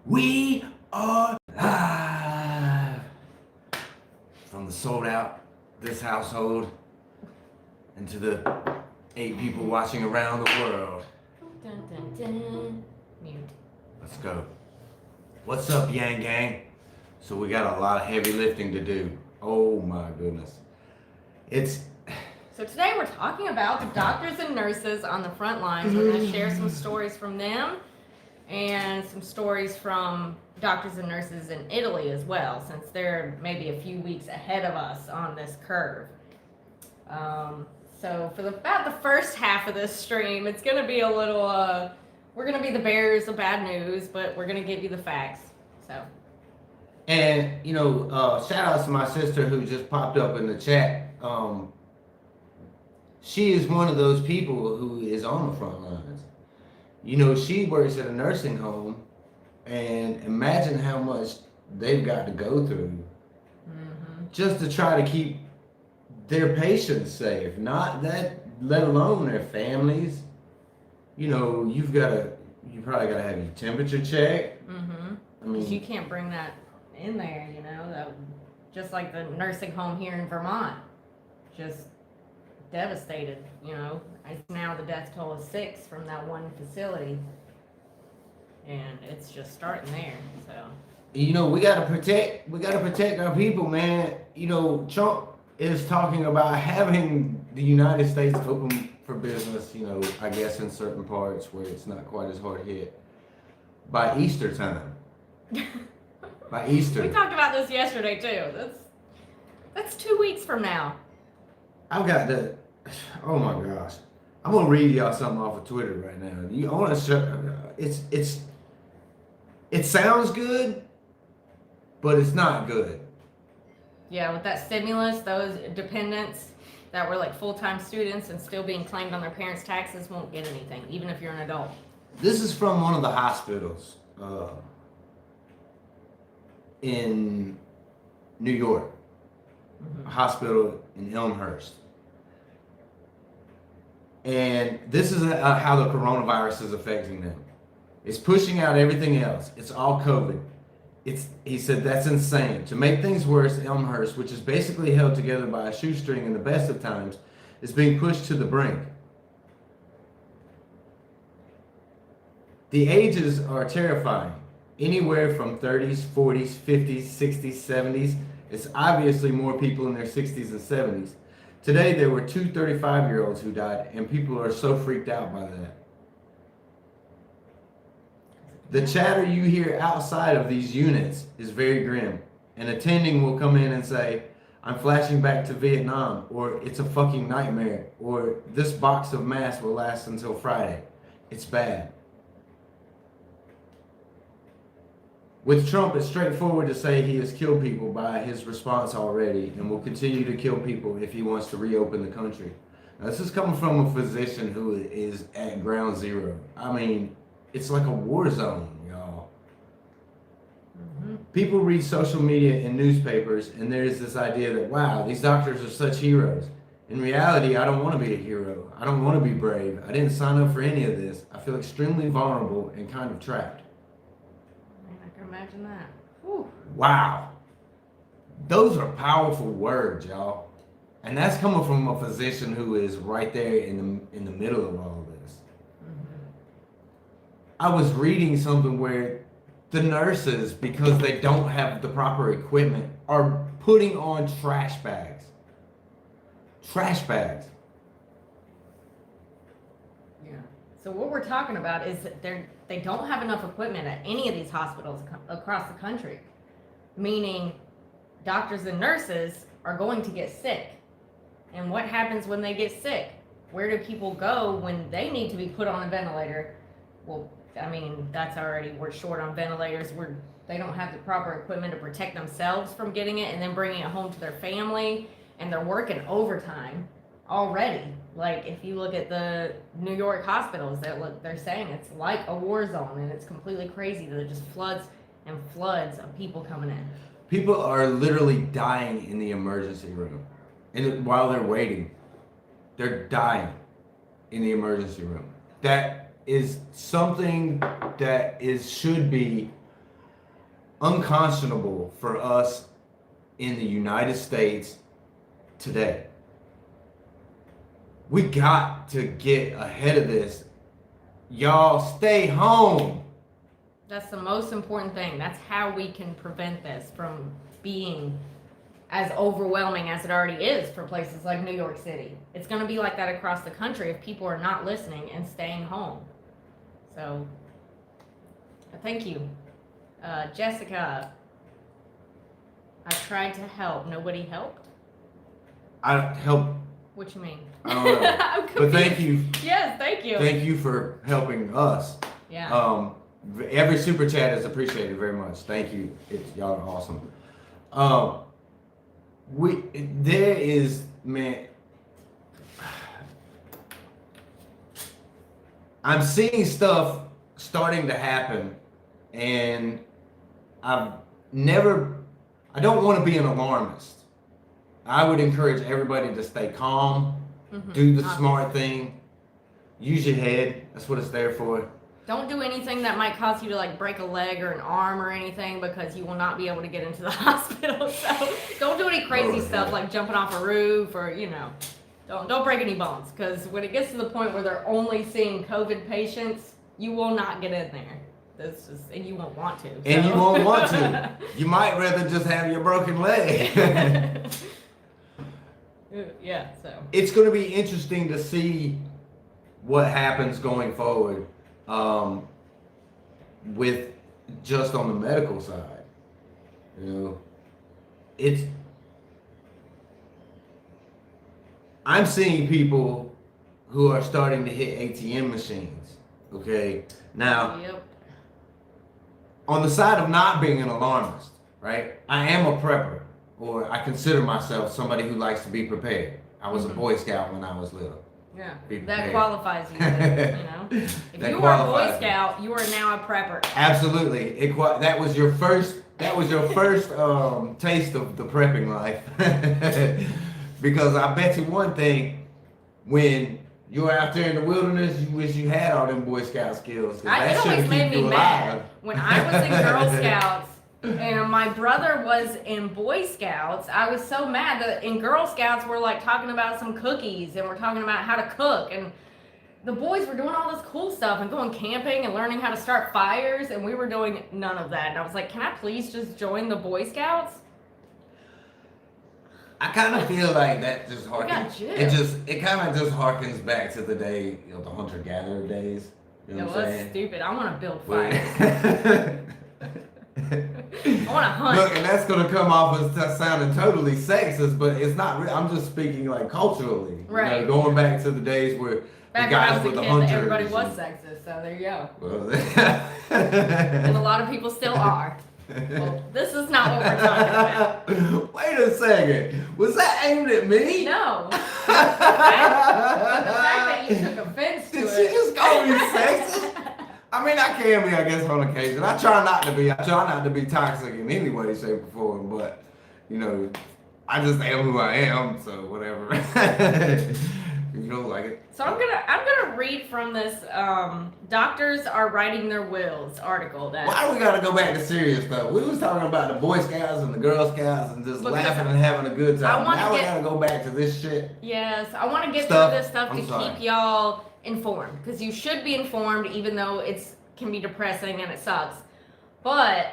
We are live from the sold out this household and to the 8 people watching around the world. Dun, dun, dun. Mute. Let's go. What's up, Yang Gang? So we got a lot of heavy lifting to do. Oh my goodness. So today we're talking about the doctors and nurses on the front lines. We're going to share some stories from them and some stories from doctors and nurses in Italy as well, since they're maybe a few weeks ahead of us on this curve. So for about the first half of this stream, it's going to be a little, we're going to be the bearers of bad news, but we're going to give you the facts. So. And, shout out to my sister who just popped up in the chat. She is one of those people who is on the front lines. She works at a nursing home, and imagine how much they've got to go through just to try to keep their patients safe. Not that, let alone their families. You probably got to have your temperature checked. I mean, you can't bring that in there, that, just like the nursing home here in Vermont, just devastated. Now the death toll is 6 from that one facility, and it's just starting there. So we gotta protect our people, man. Trump is talking about having the United States open for business, I guess in certain parts where it's not quite as hard hit by Easter time. By Easter. We talked about this yesterday too. That's 2 weeks from now. I've got the, oh my gosh. I'm gonna read y'all something off of Twitter right now. I want to show. It sounds good, but it's not good. Yeah, with that stimulus, those dependents that were like full-time students and still being claimed on their parents' taxes won't get anything, even if you're an adult. This is from one of the hospitals in New York, a hospital in Elmhurst. And this is how the coronavirus is affecting them. It's pushing out everything else. It's all COVID. He said that's insane. To make things worse, Elmhurst, which is basically held together by a shoestring in the best of times, is being pushed to the brink. The ages are terrifying. Anywhere from 30s, 40s, 50s, 60s, 70s. It's obviously more people in their 60s and 70s. Today, there were 2 35-year-olds who died, and people are so freaked out by that. The chatter you hear outside of these units is very grim. An attending will come in and say, "I'm flashing back to Vietnam," or "It's a fucking nightmare," or "This box of masks will last until Friday." It's bad. With Trump, it's straightforward to say he has killed people by his response already and will continue to kill people if he wants to reopen the country. Now, this is coming from a physician who is at ground zero. I mean, it's like a war zone, y'all. People read social media and newspapers, and there's this idea that, wow, these doctors are such heroes. In reality, I don't want to be a hero. I don't want to be brave. I didn't sign up for any of this. I feel extremely vulnerable and kind of trapped. Imagine that. Whew. Wow. Those are powerful words, y'all. And that's coming from a physician who is right there in the middle of all of this. I was reading something where the nurses, because they don't have the proper equipment, are putting on trash bags. Trash bags. Yeah. So what we're talking about is that they don't have enough equipment at any of these hospitals across the country, meaning doctors and nurses are going to get sick. And what happens when they get sick? Where do people go when they need to be put on a ventilator? Well, I mean, we're short on ventilators. They don't have the proper equipment to protect themselves from getting it and then bringing it home to their family, and they're working overtime already. Like, if you look at the New York hospitals, they're saying it's like a war zone, and it's completely crazy that it just floods and floods of people coming in. People are literally dying in the emergency room. And while they're waiting, they're dying in the emergency room. That is something that should be unconscionable for us in the United States today. We got to get ahead of this. Y'all stay home. That's the most important thing. That's how we can prevent this from being as overwhelming as it already is for places like New York City. It's going to be like that across the country if people are not listening and staying home. So, thank you. Jessica, I tried to help. Nobody helped? I help. What you mean? I don't know. I'm But thank you. Yes, thank you. Thank you for helping us. Yeah. Every super chat is appreciated very much. Thank you. Y'all are awesome. There is, man, I'm seeing stuff starting to happen, and I don't want to be an alarmist. I would encourage everybody to stay calm, do the smart thing, use your head. That's what it's there for. Don't do anything that might cause you to like break a leg or an arm or anything, because you will not be able to get into the hospital. So don't do any crazy stuff like jumping off a roof or, don't break any bones, because when it gets to the point where they're only seeing COVID patients, you will not get in there. And you won't want to. So. And you won't want to. You might rather just have your broken leg. Yeah, so. It's going to be interesting to see what happens going forward with just on the medical side. I'm seeing people who are starting to hit ATM machines. Okay, now on the side of not being an alarmist, right? I am a prepper, or I consider myself somebody who likes to be prepared. I was a Boy Scout when I was little. Yeah, that qualifies you. If you were a Boy Scout, you are now a prepper. Absolutely, that was your first. That was your first taste of the prepping life. Because I bet you one thing, when you're out there in the wilderness, you wish you had all them Boy Scout skills. It always made me mad when I was in Girl Scouts. And my brother was in Boy Scouts. I was so mad that in Girl Scouts we're like talking about some cookies and we're talking about how to cook, and the boys were doing all this cool stuff and going camping and learning how to start fires, and we were doing none of that. And I was like, can I please just join the Boy Scouts? I kind of feel like that just harkens. It kind of just harkens back to the day, the hunter-gatherer days. You know what I'm saying? Stupid. I want to build fires. I want to hunt. Look, and that's going to come off as sounding totally sexist, but it's not real. I'm just speaking like culturally. Right. Going back to the days where the guys were the hunters. Everybody was sexist, so there you go. Well, and a lot of people still are. Well, this is not what we're talking about. Wait a second. Was that aimed at me? No. The fact that you took offense to it. Did she just call me sexist? I mean, I can be, I guess, on occasion. I try not to be. I try not to be toxic in any way, shape, or form. But, I just am who I am. So whatever. You don't like it. So I'm gonna read from this "Doctors Are Writing Their Wills" article. Why do we gotta go back to serious stuff? We was talking about the Boy Scouts and the Girl Scouts and just laughing and having a good time. Now we gotta go back to this shit. Yes, I want to get through this stuff to keep y'all informed, because you should be informed, even though it can be depressing and it sucks. But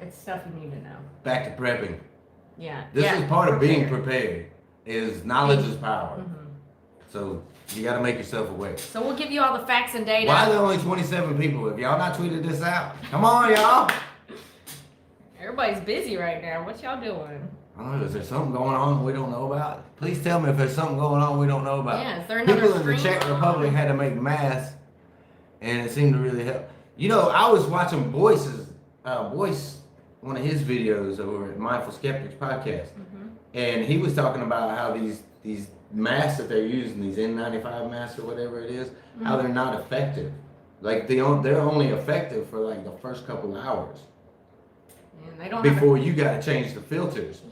it's stuff you need to know. Back to prepping. Yeah. This is part of being prepared. Is knowledge is power. So you got to make yourself aware. So we'll give you all the facts and data. Why are there only 27 people? If y'all not tweeted this out, come on, y'all. Everybody's busy right now. What y'all doing? I don't know. Is there something going on we don't know about? Please tell me if there's something going on we don't know about. Yeah, is there another people in the Czech Republic had to make masks, and it seemed to really help. I was watching Boyce, one of his videos over at Mindful Skeptics podcast. And he was talking about how these masks that they're using, these N95 masks or whatever it is, how they're not effective. Like they're only effective for like the first couple hours. And they don't before you got to change the filters.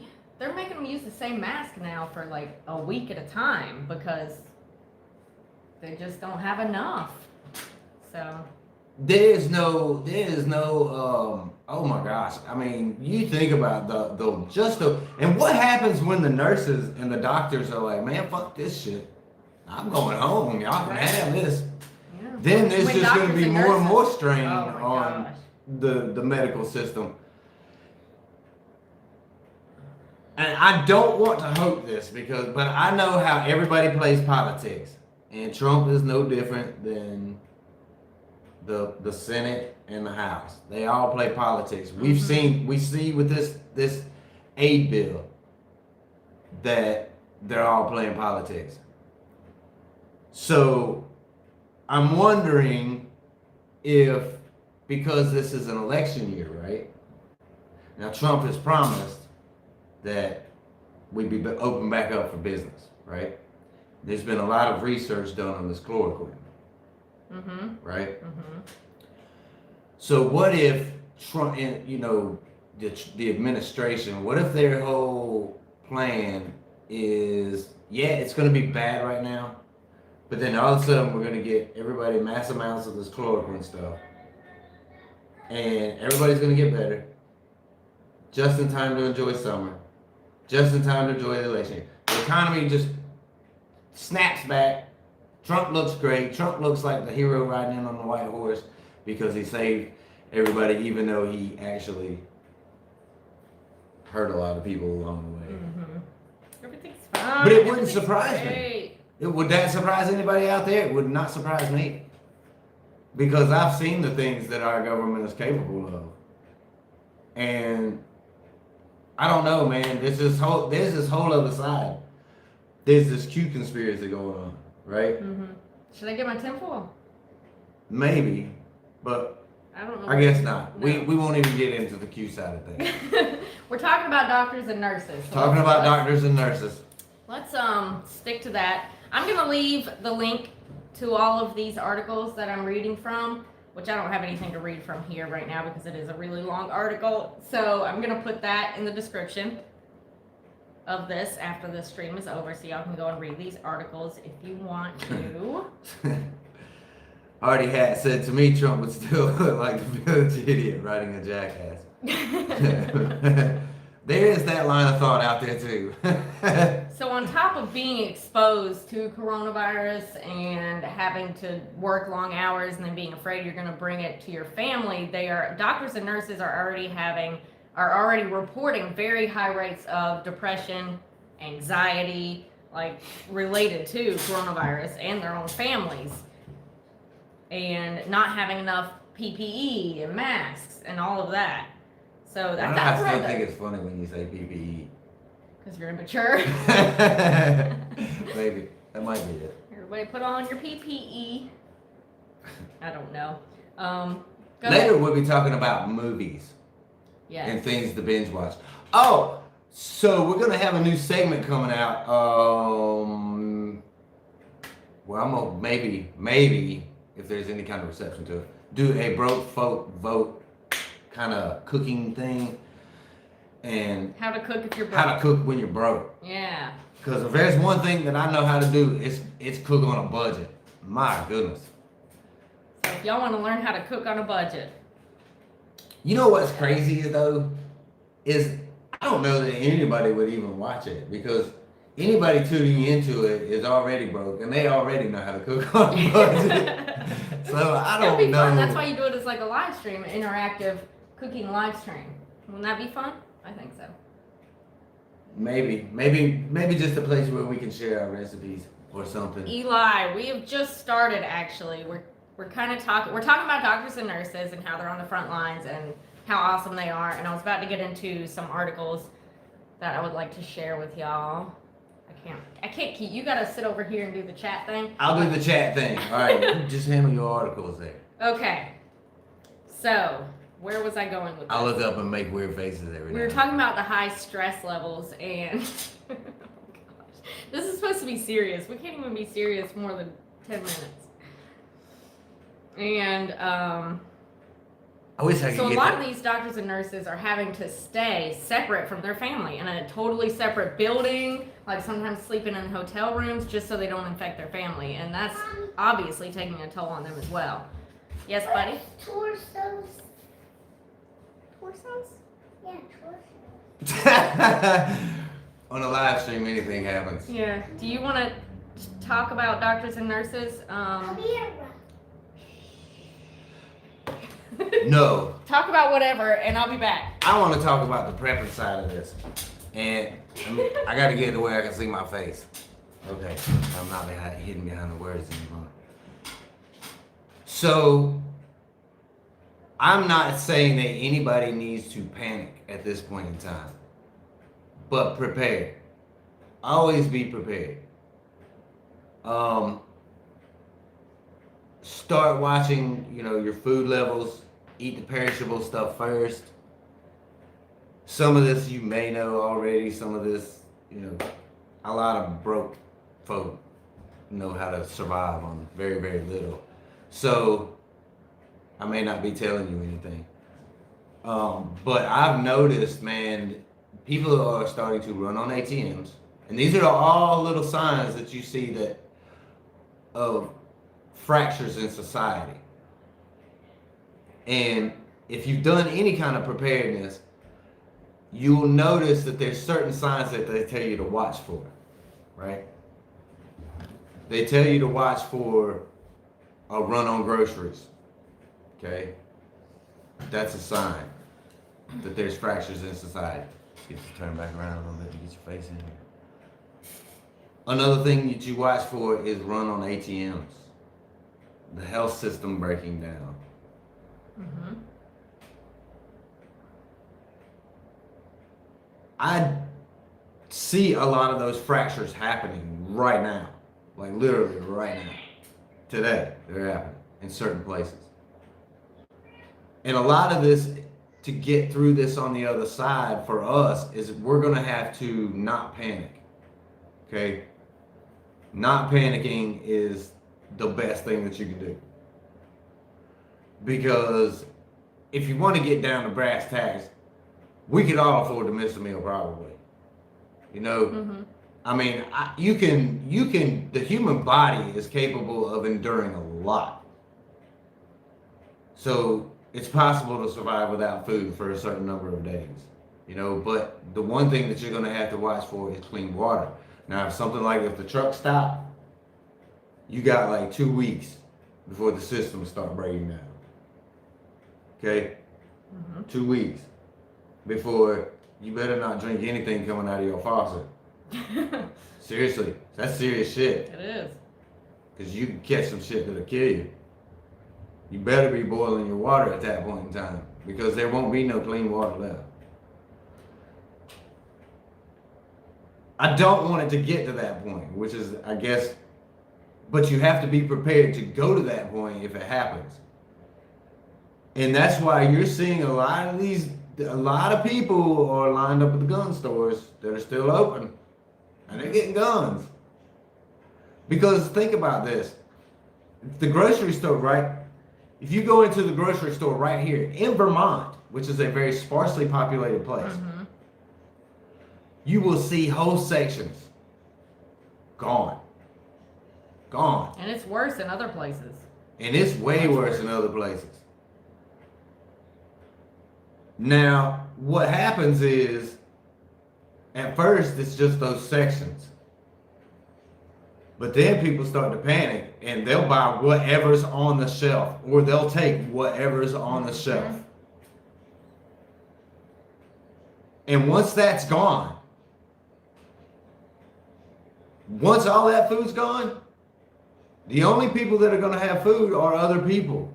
They're making them use the same mask now for like a week at a time because they just don't have enough. So oh my gosh. I mean, you think about and what happens when the nurses and the doctors are like, man, fuck this shit. I'm going home. Y'all can have this. Yeah. Then there's When just going to doctors be and more and more nurses- strain Oh my on gosh. the medical system. And I don't want to hope this but I know how everybody plays politics, and Trump is no different than the Senate and the House. They all play politics. We see with this aid bill that they're all playing politics. So I'm wondering if, because this is an election year, right? Now Trump has promised that we'd be open back up for business, right? There's been a lot of research done on this chloroquine, right? So what if Trump, and the administration, what if their whole plan is, yeah, it's going to be bad right now, but then all of a sudden we're going to get everybody mass amounts of this chloroquine stuff, and everybody's going to get better, just in time to enjoy summer, just in time to enjoy the election. The economy just snaps back. Trump looks great. Trump looks like the hero riding in on the white horse because he saved everybody, even though he actually hurt a lot of people along the way. Everything's fine. But it wouldn't surprise me. Would that surprise anybody out there? It would not surprise me. Because I've seen the things that our government is capable of. And I don't know, man. There's this whole other side. There's this Q conspiracy going on, right? Should I get my tinfoil? Maybe, but I don't know. I guess not. No. We won't even get into the Q side of things. We're talking about doctors and nurses. So Talking about doctors and nurses. Let's stick to that. I'm gonna leave the link to all of these articles that I'm reading from, which I don't have anything to read from here right now because it is a really long article. So I'm gonna put that in the description of this after the stream is over, so y'all can go and read these articles if you want to. Already had said to me Trump would still look like the village idiot riding a jackass. There is that line of thought out there too. So on top of being exposed to coronavirus and having to work long hours and then being afraid you're going to bring it to your family, doctors and nurses are already reporting very high rates of depression, anxiety, like related to coronavirus and their own families, and not having enough PPE and masks and all of that. So that's I still think it's funny when you say PPE. Because you're immature. Maybe. That might be it. Everybody put on your PPE. I don't know. Later we'll be talking about movies. Yes. And things to binge watch. Oh, so we're gonna have a new segment coming out. Well, I'm gonna maybe if there's any kind of reception to it, do a broke folk vote kind of cooking thing, and how to cook if you're broke. How to cook when you're broke. Yeah. Because if there's one thing that I know how to do, it's cook on a budget. My goodness. So if y'all want to learn how to cook on a budget. You know what's crazy though, is I don't know that anybody would even watch it, because anybody tuning into it is already broke and they already know how to cook on a budget. So I don't It'd be know. fun. That's why you do it as like a live stream, an interactive cooking live stream. Wouldn't that be fun? I think so. Maybe just a place where we can share our recipes or something. Eli, we have just started actually. We're talking about doctors and nurses and how they're on the front lines and how awesome they are. And I was about to get into some articles that I would like to share with y'all. I can't keep, you gotta sit over here and do the chat thing. I'll do the chat thing. All right, just handle your articles there. Okay. So, where was I going with this? I'll look up and make weird faces every day. We were talking about the high stress levels and oh gosh. This is supposed to be serious. We can't even be serious more than 10 minutes. And I wish I could so get a lot that. of these doctors and nurses are having to stay separate from their family in a totally separate building, like sometimes sleeping in hotel rooms just so they don't infect their family. And that's obviously taking a toll on them as well. Yes, buddy? Torsos. Torsos? Yeah, torsos. On a live stream, anything happens. Yeah. Do you want to talk about doctors and nurses? Come here. No, Talk about whatever, and I'll be back. I want to talk about the prepping side of this. And I got to get it where I can see my face. Okay, I'm not hidden behind the words anymore. So, I'm not saying that anybody needs to panic at this point in time. But prepare. Always be prepared. Start watching, your food levels. Eat the perishable stuff first. Some of this you may know already. Some of this, a lot of broke folk know how to survive on very, very little. So, I may not be telling you anything. But I've noticed, man, people are starting to run on ATMs. And these are all little signs that you see of fractures in society. And if you've done any kind of preparedness, you'll notice that there's certain signs that they tell you to watch for, right? They tell you to watch for a run on groceries, okay? That's a sign that there's fractures in society. Get you to turn back around a little bit and get your face in here. Another thing that you watch for is run on ATMs. The health system breaking down. Mm-hmm. I see a lot of those fractures happening right now. Like literally right now. Today, they're happening in certain places. And a lot of this, to get through this on the other side for us, is we're going to have to not panic. Okay? Not panicking is the best thing that you can do. Because if you want to get down to brass tacks, we could all afford to miss a meal probably. Mm-hmm. I mean, you can, the human body is capable of enduring a lot. So it's possible to survive without food for a certain number of days, but the one thing that you're going to have to watch for is clean water. Now, if the truck stopped, you got like 2 weeks before the system start breaking down. Okay? Mm-hmm. 2 weeks before you better not drink anything coming out of your faucet. Seriously, that's serious shit. It is. Because you can catch some shit that'll kill you. You better be boiling your water at that point in time, because there won't be no clean water left. I don't want it to get to that point, which is, I guess, but you have to be prepared to go to that point if it happens. And that's why you're seeing a lot of people are lined up at the gun stores that are still open, and they're getting guns. Because think about this. The grocery store, right? If you go into the grocery store right here in Vermont, which is a very sparsely populated place, Mm-hmm. you will see whole sections gone. Gone. And it's worse in other places. And it's way worse in other places. Now, what happens is, at first, it's just those sections. But then people start to panic, and they'll buy whatever's on the shelf, or they'll take whatever's on the shelf. And once that's gone, once all that food's gone, the only people that are going to have food are other people.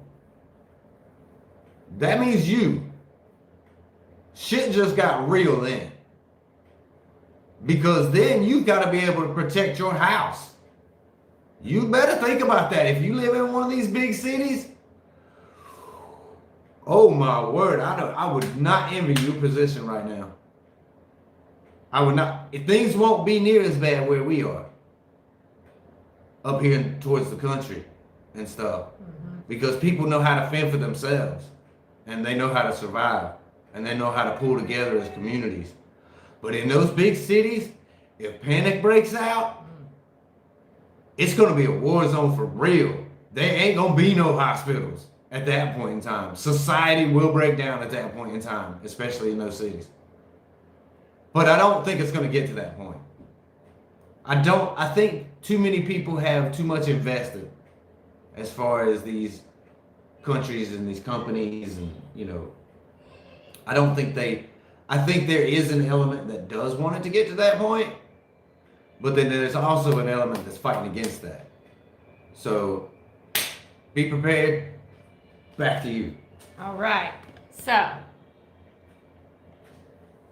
That means you. Shit just got real then. Because then you've got to be able to protect your house. You better think about that. If you live in one of these big cities, oh my word, I would not envy your position right now. I would not. Things won't be near as bad where we are. Up here towards the country and stuff. Mm-hmm. Because people know how to fend for themselves. And they know how to survive. And they know how to pull together as communities. But in those big cities, if panic breaks out, it's going to be a war zone for real. There ain't going to be no hospitals. at that point in time. Society will break down at that point in time, especially in those cities. But I don't think it's going to get to that point. I think too many people have too much invested as far as these countries and these companies and, I think there is an element that does want it to get to that point, but then there's also an element that's fighting against that. So be prepared. Back to you. All right. So,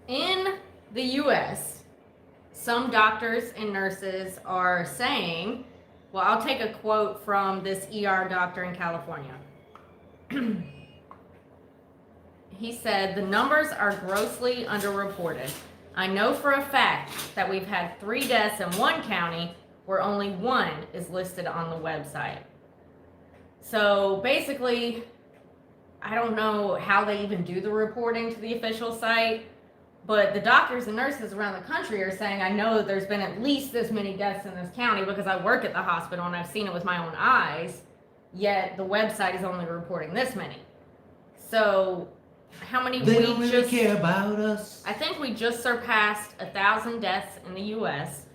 in the U.S., some doctors and nurses are saying, well, I'll take a quote from this ER doctor in California. He said, the numbers are grossly underreported. I know for a fact that we've had 3 deaths in one county where only 1 is listed on the website. So basically, I don't know how they even do the reporting to the official site, but the doctors and nurses around the country are saying, I know that there's been at least this many deaths in this county because I work at the hospital and I've seen it with my own eyes, yet the website is only reporting this many. So how many They don't really care about us. I think we just surpassed 1,000 deaths in the U.S.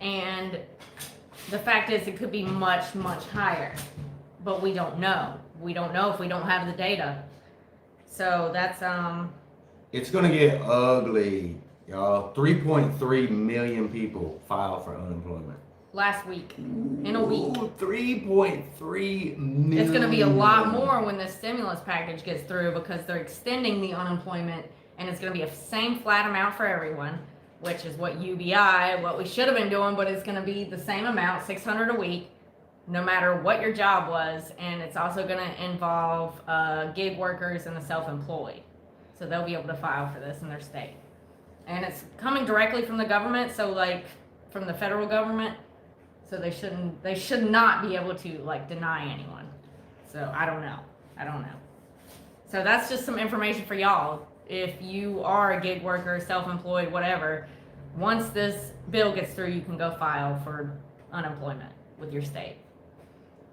And the fact is it could be much, much higher, but we don't know. We don't know if we don't have the data. So that's It's gonna get ugly, y'all. 3.3 million people filed for unemployment. last week, in a week. Ooh, 3.3 million. It's going to be a lot more when this stimulus package gets through because they're extending the unemployment and it's going to be a same flat amount for everyone, which is what what we should have been doing, but it's going to be the same amount, $600 a week, no matter what your job was. And it's also going to involve gig workers and the self-employed. So they'll be able to file for this in their state. And it's coming directly from the government, so like from the federal government. So they should not be able to like deny anyone. So I don't know. So that's just some information for y'all. If you are a gig worker, self-employed, whatever, once this bill gets through, you can go file for unemployment with your state.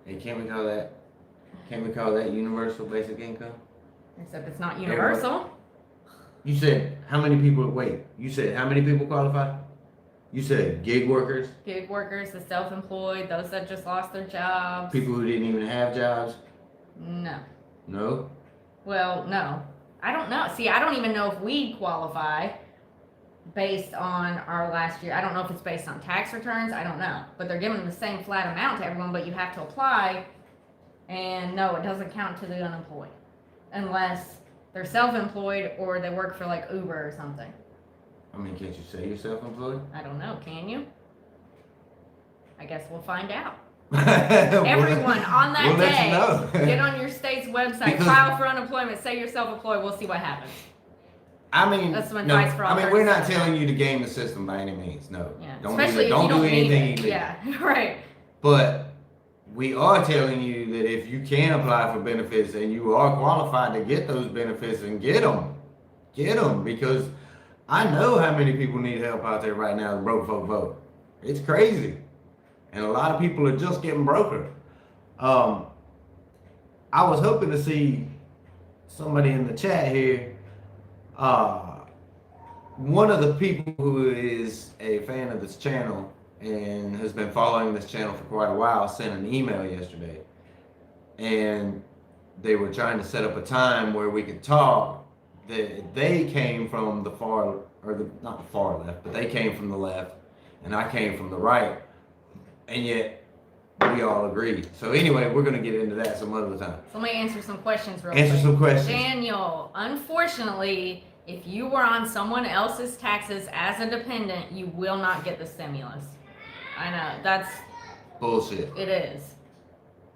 Hey, can't we call that universal basic income? Except it's not universal. You said how many people qualify? You said gig workers? Gig workers, the self-employed, those that just lost their jobs. People who didn't even have jobs? No. No? Well, no. I don't know. See, I don't even know if we qualify based on our last year. I don't know if it's based on tax returns. I don't know. But they're giving the same flat amount to everyone, but you have to apply. And no, it doesn't count to the unemployed. Unless they're self-employed or they work for like Uber or something. I mean, can't you say you're self-employed? I don't know. Can you? I guess we'll find out. Everyone Everyone on that we'll day, let you know. get on your state's website, Because- file for unemployment, say you're self-employed. We'll see what happens. I mean, That's some advice for all we're not 37. telling you to game the system by any means. No, Yeah. don't Especially if don't you don't do need anything it. illegal. Yeah, right. But we are telling you that if you can apply for benefits and you are qualified to get those benefits, and get them, because I know how many people need help out there right now. The broke folk vote. It's crazy, and a lot of people are just getting broker. I was hoping to see somebody in the chat here. One of the people who is a fan of this channel and has been following this channel for quite a while sent an email yesterday, and they were trying to set up a time where we could talk. They came from the not the far left, but they came from the left, and I came from the right, and yet we all agreed. So anyway, we're gonna get into that some other time. So let me answer some questions real Answer quick. some questions. Daniel, unfortunately, if you were on someone else's taxes as a dependent, you will not get the stimulus. I know, Bullshit. it is.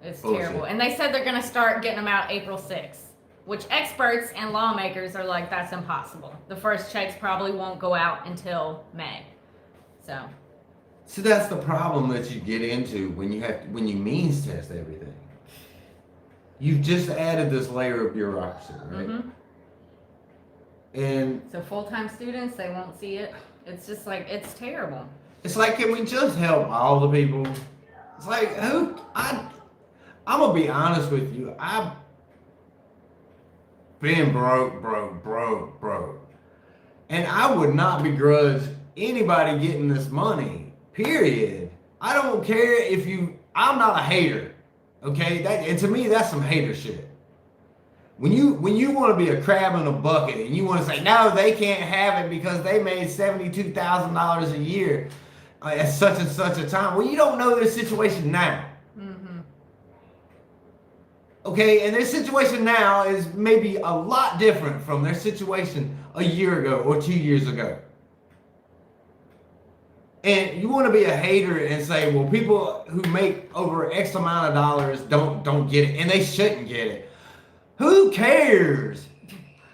It's Bullshit. terrible. And they said they're going to start getting them out April 6th, which experts and lawmakers are like, that's impossible. The first checks probably won't go out until May. So, That's the problem that you get into when you means test everything. You've just added this layer of bureaucracy, right? mhm. And So full-time students, they won't see it. It's just like, it's terrible. it's like, can we just help all the people? It's like, I'm gonna be honest with you. I've been broke. And I would not begrudge anybody getting this money. Period. I don't care if you. I'm not a hater. Okay, and to me that's some hater shit. When you want to be a crab in a bucket and you want to say no, they can't have it because they made $72,000 a year at such and such a time. Well, you don't know their situation now. Mm-hmm. Okay, and their situation now is maybe a lot different from their situation a year ago or 2 years ago. And you want to be a hater and say, well, people who make over X amount of dollars don't get it, and they shouldn't get it. Who cares?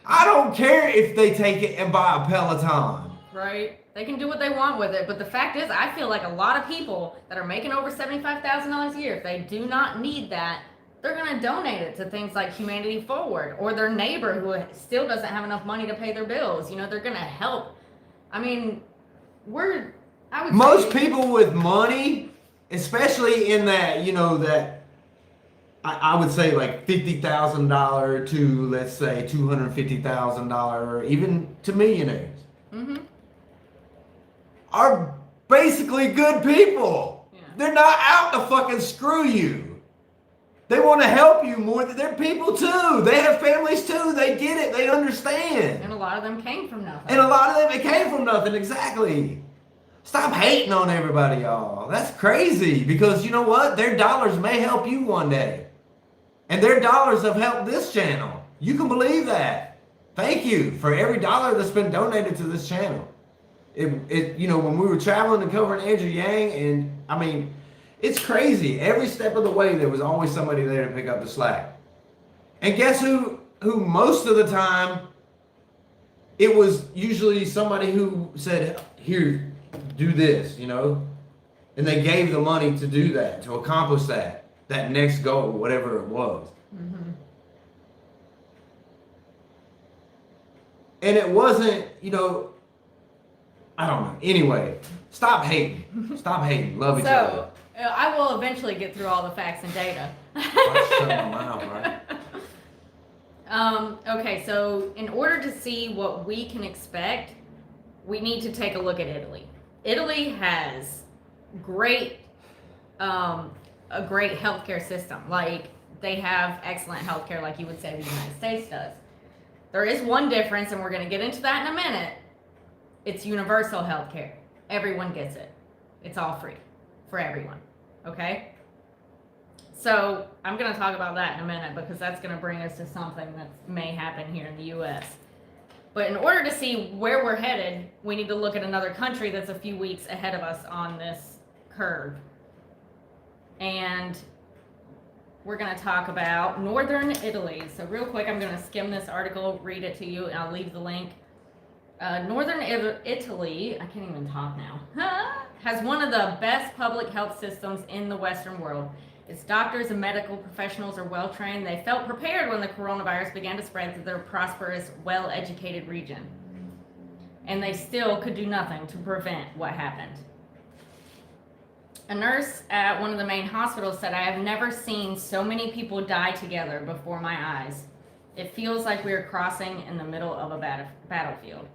I don't care if they take it and buy a Peloton. Right? They can do what they want with it, but the fact is, I feel like a lot of people that are making over $75,000 a year, if they do not need that, they're going to donate it to things like Humanity Forward or their neighbor who still doesn't have enough money to pay their bills. You know, they're going to help. I mean, most people with money, especially in that, you know, that I would say like $50,000 to, let's say, $250,000, even to millionaires, are basically good people. Yeah. They're not out to fucking screw you. They want to help you more. They're people too. They have families too. They get it. They understand. And a lot of them came from nothing. And a lot of them, it came from nothing. Exactly. Stop hating on everybody, y'all. That's crazy. Because you know what? Their dollars may help you one day. And their dollars have helped this channel. You can believe that. Thank you for every dollar that's been donated to this channel. You know, when we were traveling and covering Andrew Yang, and I mean, it's crazy. Every step of the way, there was always somebody there to pick up the slack. And guess who most of the time, it was usually somebody who said, here, do this, you know? And they gave the money to do that, to accomplish that next goal, whatever it was. Mm-hmm. And it wasn't, you know, I don't know. Anyway, stop hating. Stop hating. Love each other. So, I will eventually get through all the facts and data. Shut my mouth, right? Okay, so in order to see what we can expect, we need to take a look at Italy. Italy has a great healthcare system. Like, they have excellent healthcare, like you would say the United States does. There is one difference, and we're going to get into that in a minute. It's universal healthcare. Everyone gets it. It's all free for everyone. Okay? So I'm going to talk about that in a minute because that's going to bring us to something that may happen here in the U.S. But in order to see where we're headed, we need to look at another country that's a few weeks ahead of us on this curve. And we're going to talk about northern Italy. So real quick, I'm going to skim this article, read it to you, and I'll leave the link. Northern Italy, I can't even talk now, has one of the best public health systems in the Western world. Its doctors and medical professionals are well trained. They felt prepared when the coronavirus began to spread through their prosperous, well-educated region. And they still could do nothing to prevent what happened. A nurse at one of the main hospitals said, "I have never seen so many people die together before my eyes. It feels like we are crossing in the middle of a battlefield."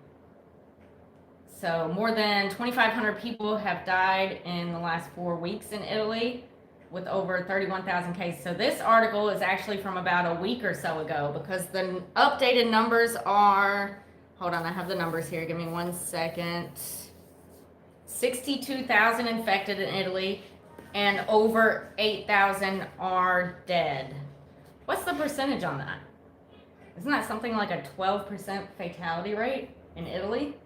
So more than 2,500 people have died in the last 4 weeks in Italy, with over 31,000 cases. So this article is actually from about a week or so ago, because the updated numbers are, hold on, I have the numbers here, give me 1 second. 62,000 infected in Italy, and over 8,000 are dead. What's the percentage on that? Isn't that something like a 12% fatality rate in Italy?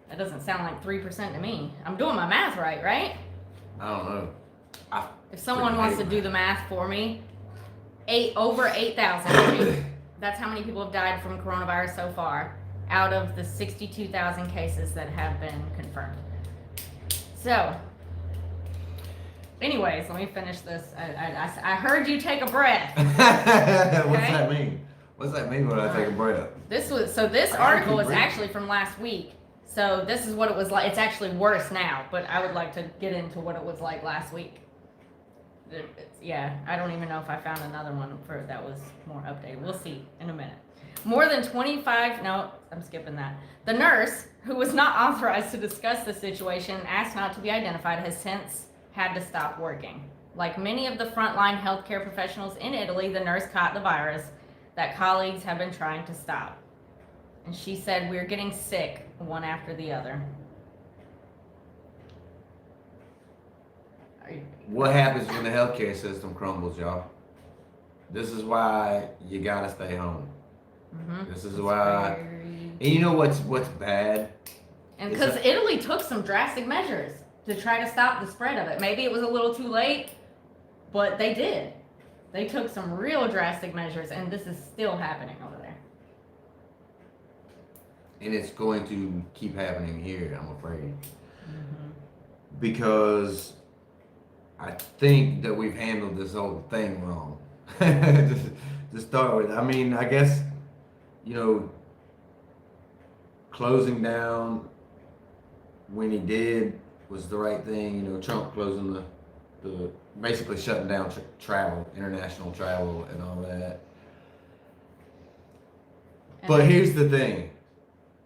That doesn't sound like 3% to me. I'm doing my math right, right? I don't know. If someone wants to do the math for me, over 8,000. That's how many people have died from coronavirus so far, out of the 62,000 cases that have been confirmed. So, anyways, let me finish this. I heard you take a breath. What's that mean? What's that mean when I take a breath? This article is actually from last week. So this is what it was like. It's actually worse now, but I would like to get into what it was like last week. It's yeah, I don't even know if I found another one for that was more updated. We'll see in a minute. More than 25, no, I'm skipping that. The nurse, who was not authorized to discuss the situation and asked not to be identified, has since had to stop working. Like many of the frontline healthcare professionals in Italy, the nurse caught the virus that colleagues have been trying to stop. And she said, "We're getting sick one after the other." What happens when the healthcare system crumbles, y'all? This is why you gotta stay home. Mm-hmm. This is why. And you know what's bad? And because Italy took some drastic measures to try to stop the spread of it. Maybe it was a little too late, but they did. They took some real drastic measures, and this is still happening over there. And it's going to keep happening here, I'm afraid. Mm-hmm. Because I think that we've handled this whole thing wrong. to start with. I mean, I guess, you know, closing down when he did was the right thing. You know, Trump closing the basically shutting down travel, international travel, and all that. But here's the thing,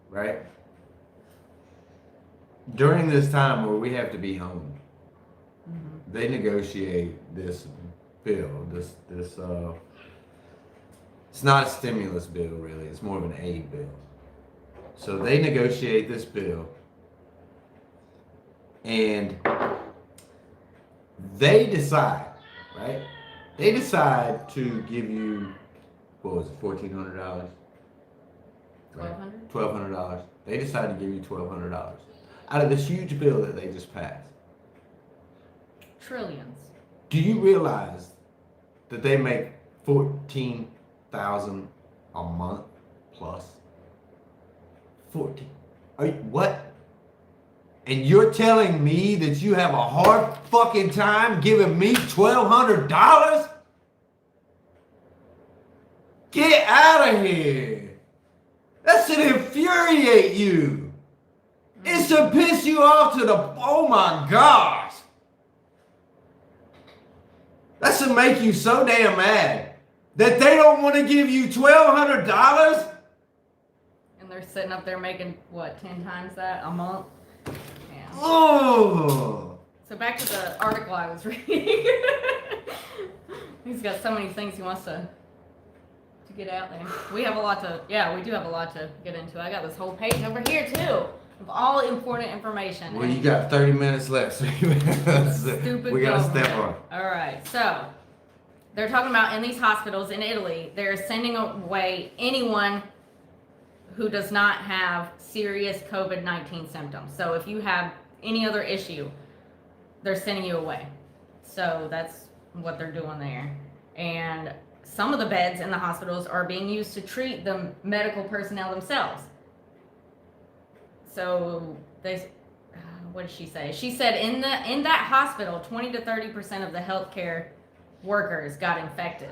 right? During this time where we have to be home, they negotiate this bill. This it's not a stimulus bill, really. It's more of an aid bill. So they negotiate this bill, and they decide, right? They decide to give you, what was it, $1,400? $1,200? $1,200. They decide to give you $1,200 out of this huge bill that they just passed. Trillions. Do you realize that they make $14,000 a month plus? 14. What? And you're telling me that you have a hard fucking time giving me $1,200? Get out of here. That should infuriate you. It should piss you off to the, oh my gosh. That should make you so damn mad that they don't want to give you $1,200? And they're sitting up there making, what, 10 times that a month? Yeah. Oh. So back to the article I was reading. He's got so many things he wants to get out there. We have a lot to, we do have a lot to get into. I got this whole page over here too of all important information. Well, you got 30 minutes left, so we gotta step on it. All right, so they're talking about in these hospitals in Italy, they're sending away anyone who does not have serious COVID-19 symptoms. So if you have any other issue, they're sending you away. So that's what they're doing there. And some of the beds in the hospitals are being used to treat the medical personnel themselves. So they, what did she say? She said in that hospital, 20 to 30% of the healthcare workers got infected.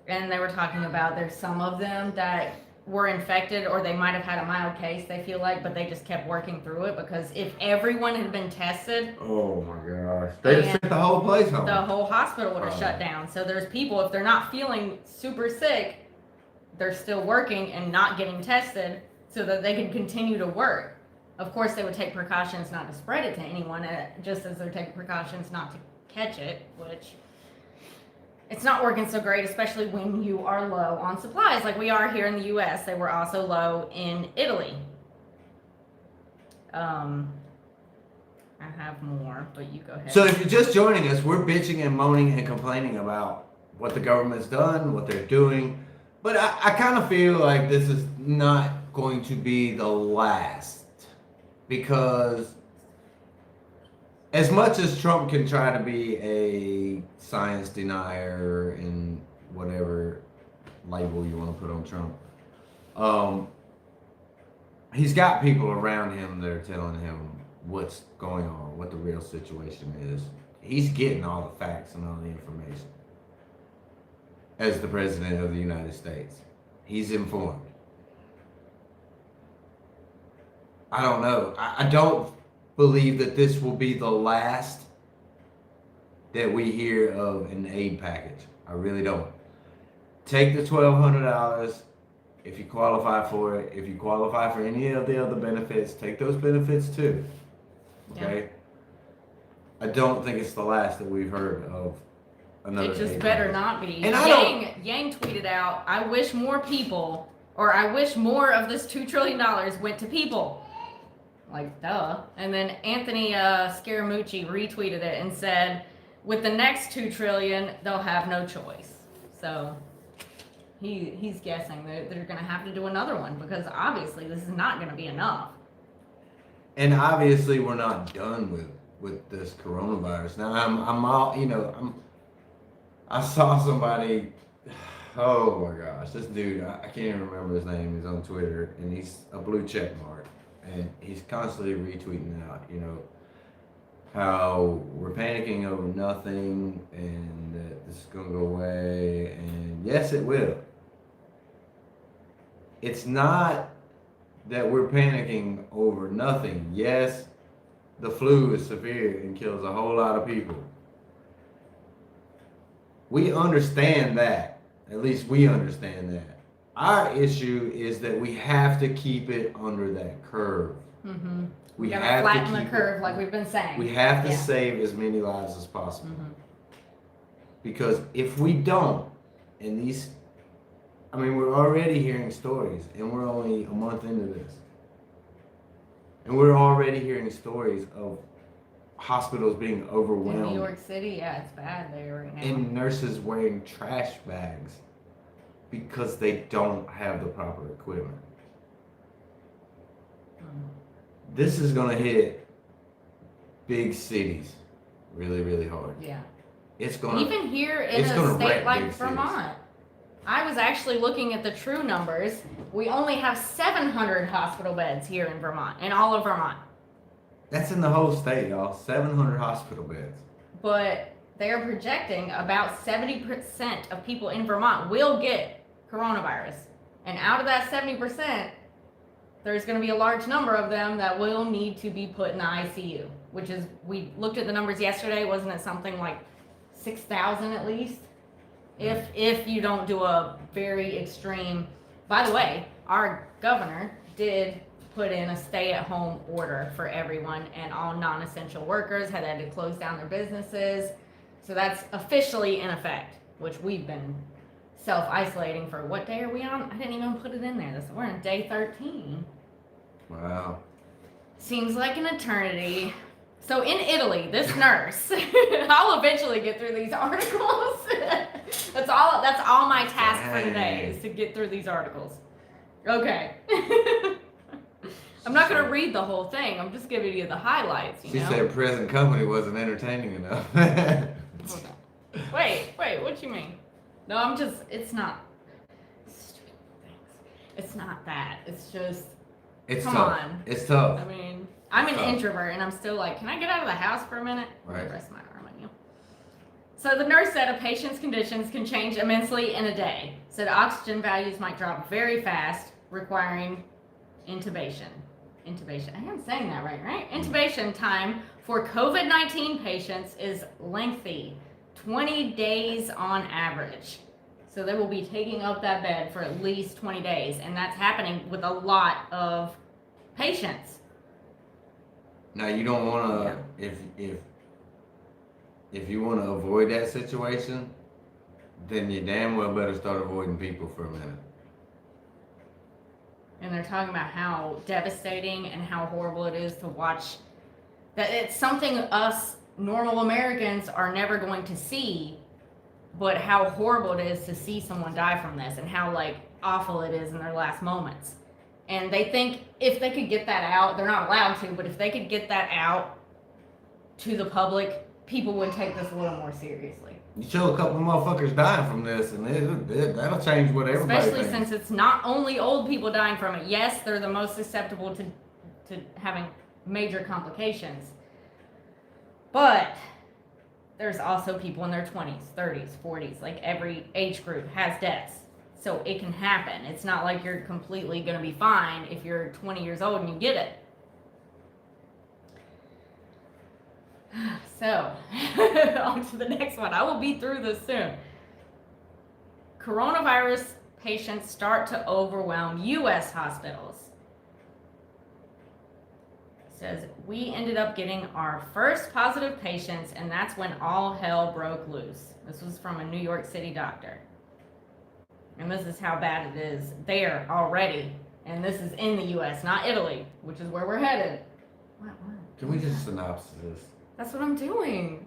And they were talking about there's some of them that were infected, or they might have had a mild case, they feel like, but they just kept working through it, because if everyone had been tested, oh my gosh, they just sent the whole place home. The whole hospital would have shut down. So there's people, if they're not feeling super sick, they're still working and not getting tested so that they can continue to work. Of course, they would take precautions not to spread it to anyone, just as they're taking precautions not to catch it, which it's not working so great, especially when you are low on supplies like we are here in the U.S. They were also low in Italy. I have more, but you go ahead. So if you're just joining us, we're bitching and moaning and complaining about what the government's done, what they're doing. But I kind of feel like this is not going to be the last. Because as much as Trump can try to be a science denier and whatever label you want to put on Trump, he's got people around him that are telling him what's going on, what the real situation is. He's getting all the facts and all the information. As the President of the United States, he's informed. I don't know. I don't believe that this will be the last that we hear of an aid package. I really don't. Take the $1,200 if you qualify for it. If you qualify for any of the other benefits, take those benefits too. Okay? I don't think it's the last that we've heard of another It just aid better package. not be. And I Yang tweeted out, I wish more people, or I wish more of this $2 trillion went to people. Like, duh. And then Anthony Scaramucci retweeted it and said, with the next $2 trillion, they'll have no choice. So he's guessing that they're going to have to do another one because obviously this is not going to be enough. And obviously we're not done with this coronavirus. Now I'm all, I saw somebody, oh my gosh, this dude, I can't even remember his name. He's on Twitter and he's a blue check mark and he's constantly retweeting out, how we're panicking over nothing and that this is going to go away. And yes, it will. It's not that we're panicking over nothing. Yes, the flu is severe and kills a whole lot of people. We understand that. At least we understand that. Our issue is that we have to keep it under that curve. Mm-hmm. We gotta have flatten to the keep curve like we've been saying. We have to Yeah. save as many lives as possible. Mm-hmm. Because if we don't, and we're already hearing stories, and we're only a month into this. And we're already hearing stories of hospitals being overwhelmed. In New York City, yeah, it's bad there right now. And nurses wearing trash bags because they don't have the proper equipment. This is going to hit big cities really, really hard. Yeah. It's going to... Even here in it's a gonna state wreck like big Vermont. I was actually looking at the true numbers. We only have 700 hospital beds here in Vermont, in all of Vermont. That's in the whole state, y'all. 700 hospital beds. But they are projecting about 70% of people in Vermont will get coronavirus. And out of that 70%, there's going to be a large number of them that will need to be put in the ICU, which is, we looked at the numbers yesterday, wasn't it something like 6,000 at least? If you don't do a very extreme, by the way, our governor did put in a stay-at-home order for everyone, and all non-essential workers had to close down their businesses. So that's officially in effect, which we've been self-isolating for, what day are we on? I didn't even put it in there. We're on day 13. Wow. Seems like an eternity. So in Italy, this nurse, I'll eventually get through these articles. That's all my task for today is to get through these articles. Okay. I'm not going to read the whole thing. I'm just giving you the highlights, She said present company wasn't entertaining enough. Hold on. Wait, what you mean? No, it's not. Stupid things. It's not that. It's just, It's come tough. on. It's tough. I mean, I'm an Tough. introvert and I'm still like, can I get out of the house for a minute? Right. Rest my arm on you. So the nurse said a patient's conditions can change immensely in a day. Said oxygen values might drop very fast, requiring intubation. I am saying that right? Intubation time for COVID-19 patients is lengthy, 20 days on average. So they will be taking up that bed for at least 20 days, and that's happening with a lot of patients. Now you don't want to, if you want to avoid that situation, then you damn well better start avoiding people for a minute. And they're talking about how devastating and how horrible it is to watch. That it's something us normal Americans are never going to see, but how horrible it is to see someone die from this and how awful it is in their last moments. And they think if they could get that out, they're not allowed to, but if they could get that out to the public, people would take this a little more seriously. You show a couple of motherfuckers dying from this, and that'll change what everybody Especially thinks. since it's not only old people dying from it. Yes, they're the most susceptible to having major complications. But there's also people in their 20s, 30s, 40s. Every age group has deaths. So it can happen. It's not like you're completely going to be fine if you're 20 years old and you get it. So, on to the next one. I will be through this soon. Coronavirus patients start to overwhelm U.S. hospitals. It says, we ended up getting our first positive patients, and that's when all hell broke loose. This was from a New York City doctor. And this is how bad it is there already. And this is in the U.S., not Italy, which is where we're headed. What? Can we just synopsis this? That's what I'm doing.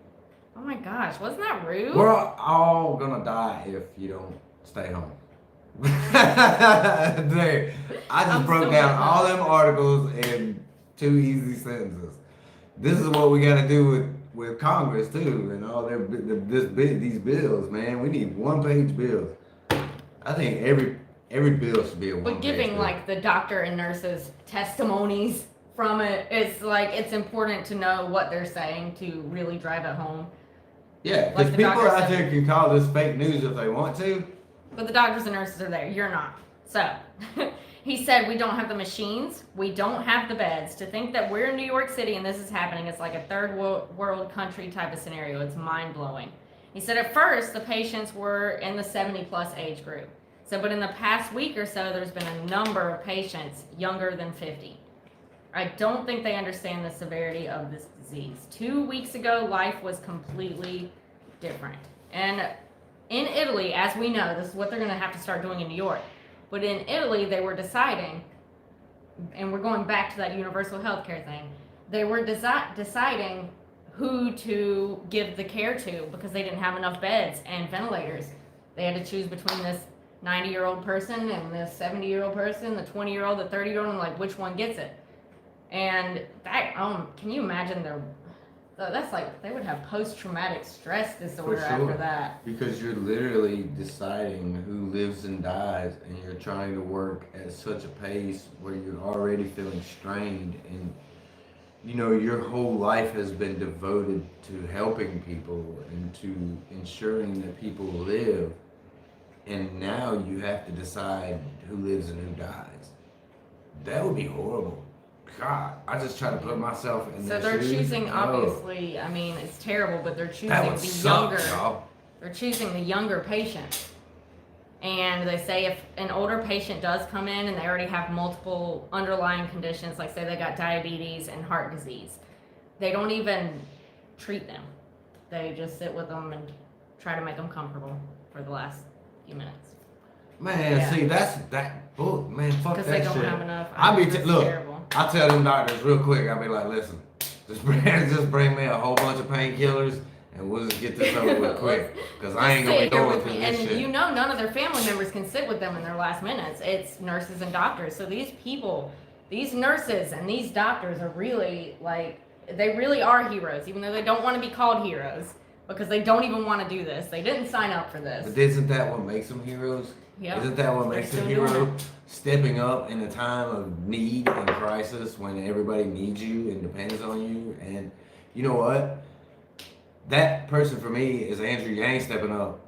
Oh my gosh, wasn't that rude? We're all gonna die if you don't stay home. There, I just broke down all them articles in 2 easy sentences. This is what we gotta do with Congress too, and all these bills, man. We need 1-page bills. I think every bill should be a 1-page But giving bill. like the doctor and nurses testimonies from it, it's like it's important to know what they're saying to really drive it home. Yeah, Like because the people doctor out said. there can call this fake news if they want to. But the doctors and nurses are there. You're not. So he said, we don't have the machines. We don't have the beds. To think that we're in New York City and this is happening, it's like a third world country type of scenario. It's mind blowing. He said at first the patients were in the 70 plus age group. So, but in the past week or so, there's been a number of patients younger than 50. I don't think they understand the severity of this disease. 2 weeks ago, life was completely different. And in Italy, as we know, this is what they're going to have to start doing in New York. But in Italy, they were deciding, and we're going back to that universal health care thing, they were deciding who to give the care to because they didn't have enough beds and ventilators. They had to choose between this 90-year-old person and this 70-year-old person, the 20-year-old, the 30-year-old, and like which one gets it. And that, can you imagine that's like, they would have post-traumatic stress disorder after that. Because you're literally deciding who lives and dies, and you're trying to work at such a pace where you're already feeling strained, and you know your whole life has been devoted to helping people and to ensuring that people live, and now you have to decide who lives and who dies. That would be horrible. God, I just try to put myself in So their they're shoes. choosing, Oh, obviously, I mean, it's terrible, but they're choosing that would the suck, younger. y'all. They're choosing the younger patient. And they say if an older patient does come in and they already have multiple underlying conditions, like say they got diabetes and heart disease, they don't even treat them. They just sit with them and try to make them comfortable for the last few minutes. Man, Yeah. see, that book, man, fuck that Because they don't shit. have enough. I be it's look, terrible. I tell them doctors real quick. I be like, listen, just bring me a whole bunch of painkillers, and we'll just get this over with quick. Cause I ain't gonna be Sit here going with through me. this And shit. you know, none of their family members can sit with them in their last minutes. It's nurses and doctors. So these people, these nurses and these doctors are really like, they really are heroes, even though they don't want to be called heroes because they don't even want to do this. They didn't sign up for this. But isn't that what makes them heroes? Yep. Isn't that what They're makes them still doing heroes? Stepping up in a time of need and crisis when everybody needs you and depends on you. And you know what? That person for me is Andrew Yang stepping up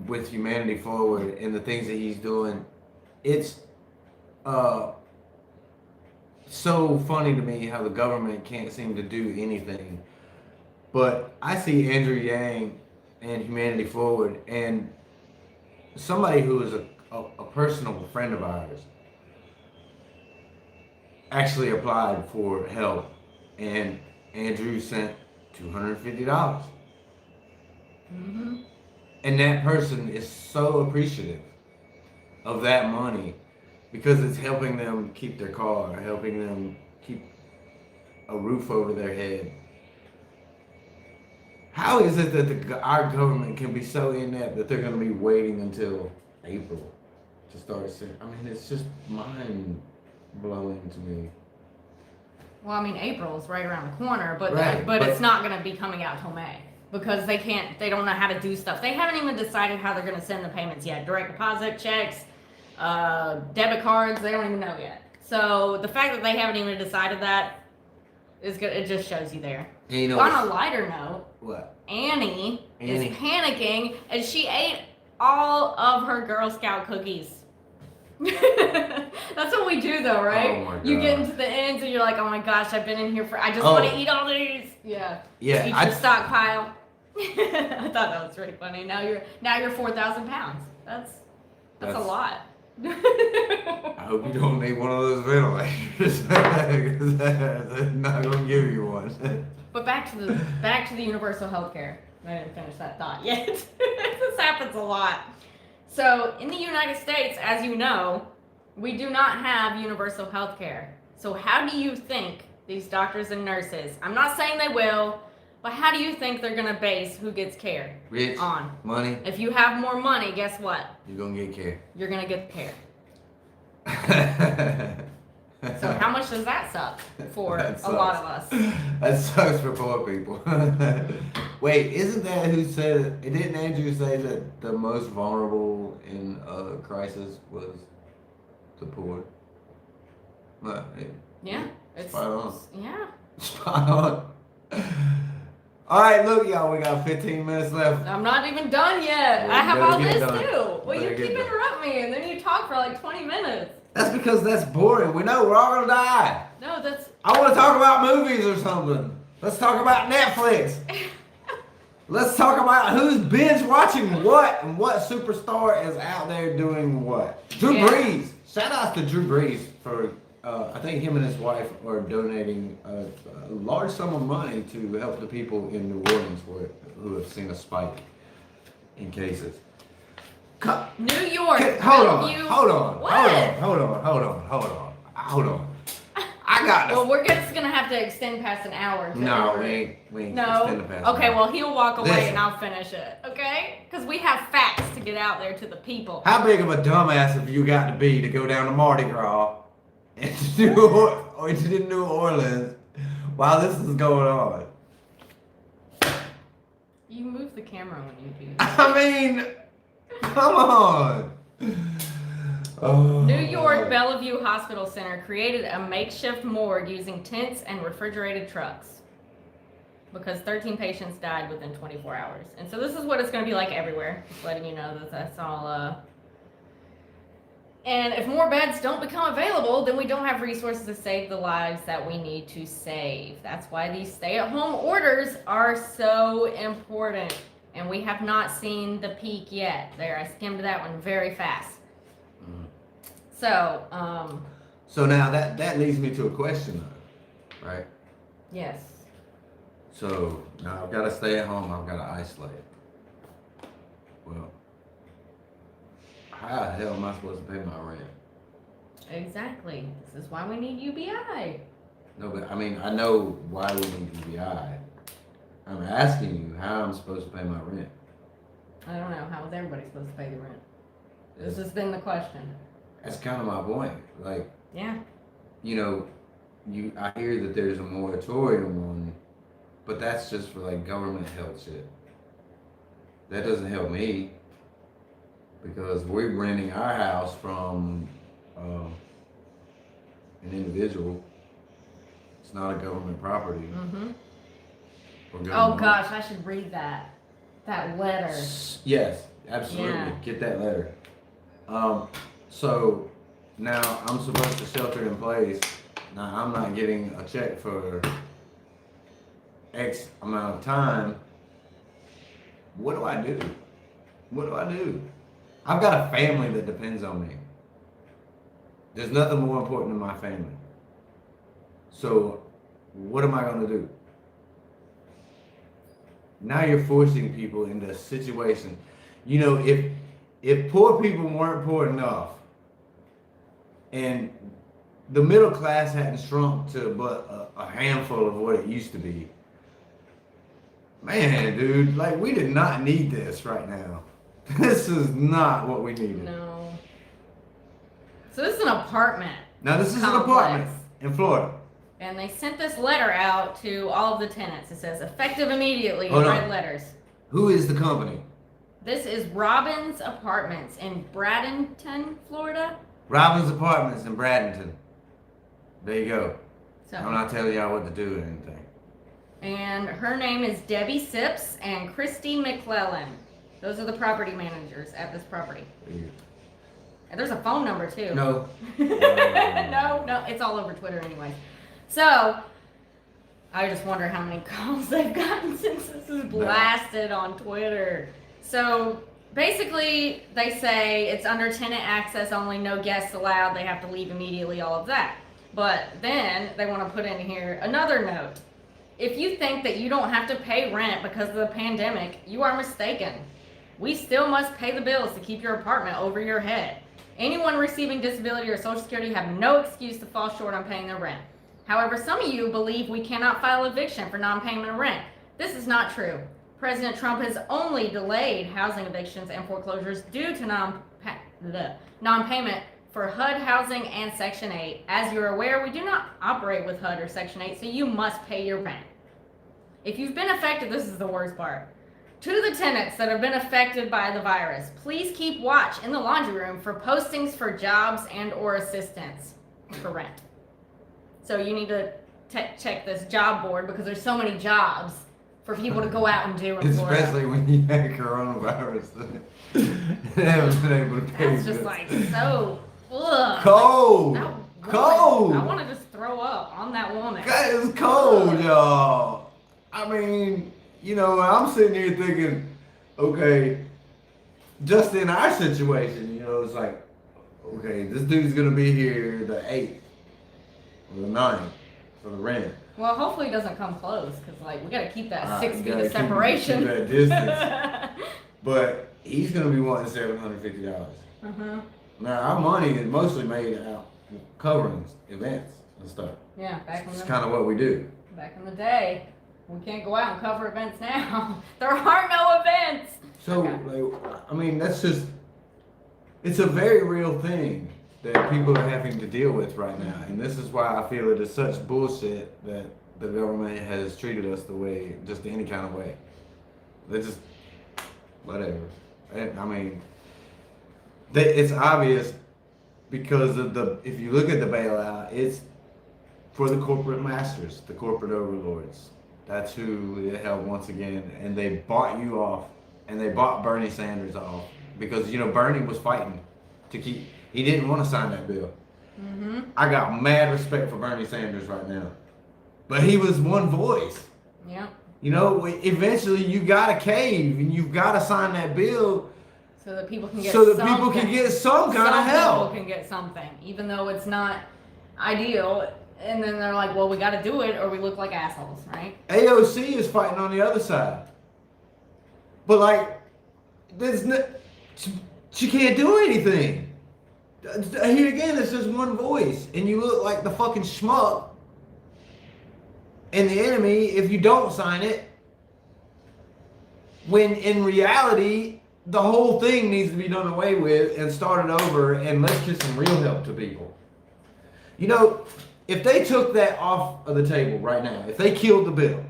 with Humanity Forward and the things that he's doing. It's so funny to me how the government can't seem to do anything. But I see Andrew Yang and Humanity Forward and somebody who is a personal friend of ours actually applied for help, and Andrew sent $250. Mm-hmm. And that person is so appreciative of that money because it's helping them keep their car, helping them keep a roof over their head. How is it that our government can be so inept that they're going to be waiting until April to start sending? I mean, it's just mind blowing to me. Well, I mean, April's right around the corner, but Right, but but- it's not going to be coming out till May because they don't know how to do stuff. They haven't even decided how they're going to send the payments yet. Direct deposit, checks, debit cards, they don't even know yet. So the fact that they haven't even decided that is good. It just shows you there. And you know On a lighter note, what? Annie Annie. is panicking and she ate all of her Girl Scout cookies. That's what we do though, right? Oh my You get God. into the ends and you're like, oh my gosh, I've been in here I just Oh. want to eat all these. Yeah. Yeah, Eat your stockpile. I thought that was really funny. Now you're 4,000 pounds. That's a lot. I hope you don't need one of those ventilators. 'Cause they're not gonna give you one. But back to the universal health care. I didn't finish that thought yet. This happens a lot. So in the United States, as you know, we do not have universal health care. So how do you think these doctors and nurses, I'm not saying they will, but how do you think they're gonna base who gets care Rich, on? money, If you have more money, guess what? you're gonna get care. You're gonna get care. So how much does that suck for That a lot sucks. of us? That sucks for poor people. Wait, isn't that who said? Didn't Andrew say that the most vulnerable in a crisis was the poor? Well, Yeah. It's spot on. yeah. Spot on. All right, look, y'all. We got 15 minutes left. I'm not even done yet. Well, I have better all get this done. too. Well, you Better get keep done. interrupting me and then you talk for like 20 minutes. That's because that's boring. We know we're all gonna die. No, that's I want to talk about movies or something. Let's talk about Netflix. Let's talk about who's binge watching what and what superstar is out there doing what. Drew Yeah. Brees. Shout out to Drew Brees for, I think him and his wife are donating a large sum of money to help the people in New Orleans who have seen a spike in cases. New York. Hold on. What? I got Well, this. we're just gonna have to extend past an hour. No, we ain't extending No. past Okay, that. well he'll walk away Listen. and I'll finish it. Okay? Because we have facts to get out there to the people. How big of a dumbass have you got to be to go down to Mardi Gras and to New Orleans while this is going on? You move the camera when you do that. I mean, come on. Oh. New York Bellevue Hospital Center created a makeshift morgue using tents and refrigerated trucks because 13 patients died within 24 hours. And so this is what it's going to be like everywhere. Just letting you know that that's all. And if more beds don't become available, then we don't have resources to save the lives that we need to save. That's why these stay-at-home orders are so important. And we have not seen the peak yet. There, I skimmed that one very fast. So, So now that leads me to a question, though, right? yes. So now I've got to stay at home. I've got to isolate. Well, how the hell am I supposed to pay my rent? Exactly. This is why we need UBI. No, but I mean, I know why we need UBI. I'm asking you how I'm supposed to pay my rent. I don't know. How is everybody supposed to pay the rent? This has been the question. That's kind of my point. Like, Yeah. you know, I hear that there's a moratorium on, but that's just for like government help shit. That doesn't help me because we're renting our house from an individual. It's not a government property. Mm-hmm. Or Oh government. gosh, I should read that letter. Yes, absolutely. Yeah. Get that letter. So now I'm supposed to shelter in place. Now I'm not getting a check for X amount of time. What do I do? What do I do? I've got a family that depends on me. There's nothing more important than my family. So what am I going to do? Now you're forcing people into a situation. You know, if poor people weren't poor enough and the middle class hadn't shrunk to but a handful of what it used to be, man, dude, like we did not need this right now. This is not what we needed. No. So this is an apartment. Now this is an Complex. apartment in Florida. And they sent this letter out to all of the tenants. It says, effective immediately, in Hold on. red letters. Who is the company? This is Robbins Apartments in Bradenton, Florida. Robbins Apartments in Bradenton. There you go. So, I'm not telling y'all what to do or anything. and her name is Debbie Sips and Christy McClellan. Those are the property managers at this property. There you go. There's a phone number too. No. No, it's all over Twitter anyway. So I just wonder how many calls they've gotten since this is blasted on Twitter. So basically, they say it's under tenant access only, no guests allowed, they have to leave immediately, all of that. But then they want to put in here another note. If you think that you don't have to pay rent because of the pandemic, you are mistaken. We still must pay the bills to keep your apartment over your head. Anyone receiving disability or Social Security have no excuse to fall short on paying their rent. However, some of you believe we cannot file eviction for non-payment of rent. This is not true. President Trump has only delayed housing evictions and foreclosures due to non-payment for HUD housing and Section 8. As you're aware, we do not operate with HUD or Section 8, so you must pay your rent. If you've been affected, this is the worst part. To the tenants that have been affected by the virus, please keep watch in the laundry room for postings for jobs and or assistance for rent. So you need to check this job board because there's so many jobs for people to go out and do in Florida. Especially when you had coronavirus. They haven't been able to pay. That's just like so ugh. Cold. Like, Cold. I want to just throw up on that woman. It's cold, y'all. I mean, you know, I'm sitting here thinking, okay, just in our situation, you know, it's like, okay, this dude's gonna be here the 8th or the 9th for the rent. Well, hopefully he doesn't come close, because, like, we got to keep that 6 feet Gotta of separation. Keep that distance. But he's going to be wanting $750. Mm-hmm. Now, our money is mostly made out covering events and stuff. Yeah, It's kind of what we do. back in the day. We can't go out and cover events now. There are no events. So, like, I mean, that's just, it's a very real thing that people are having to deal with right now. And this is why I feel it is such bullshit that the government has treated us the way, just any kind of way. They just, whatever. I mean, it's obvious because of if you look at the bailout, it's for the corporate masters, the corporate overlords. That's who they held once again. And they bought you off, and they bought Bernie Sanders off because, you know, Bernie was fighting to keep, he didn't want to sign that bill. Mm-hmm. I got mad respect for Bernie Sanders right now. But he was one voice. Yeah. You know, eventually you got to cave and you've got to sign that bill so that people can get so that something. people can get some kind of help. People can get something, even though it's not ideal. And then they're like, well, we got to do it or we look like assholes, right? AOC is fighting on the other side. But, like, there's no, she can't do anything. Here again, it's just one voice. And you look like the fucking schmuck and the enemy if you don't sign it. When in reality, the whole thing needs to be done away with and started over, and let's get some real help to people. You know, if they took that off of the table right now, if they killed the bill,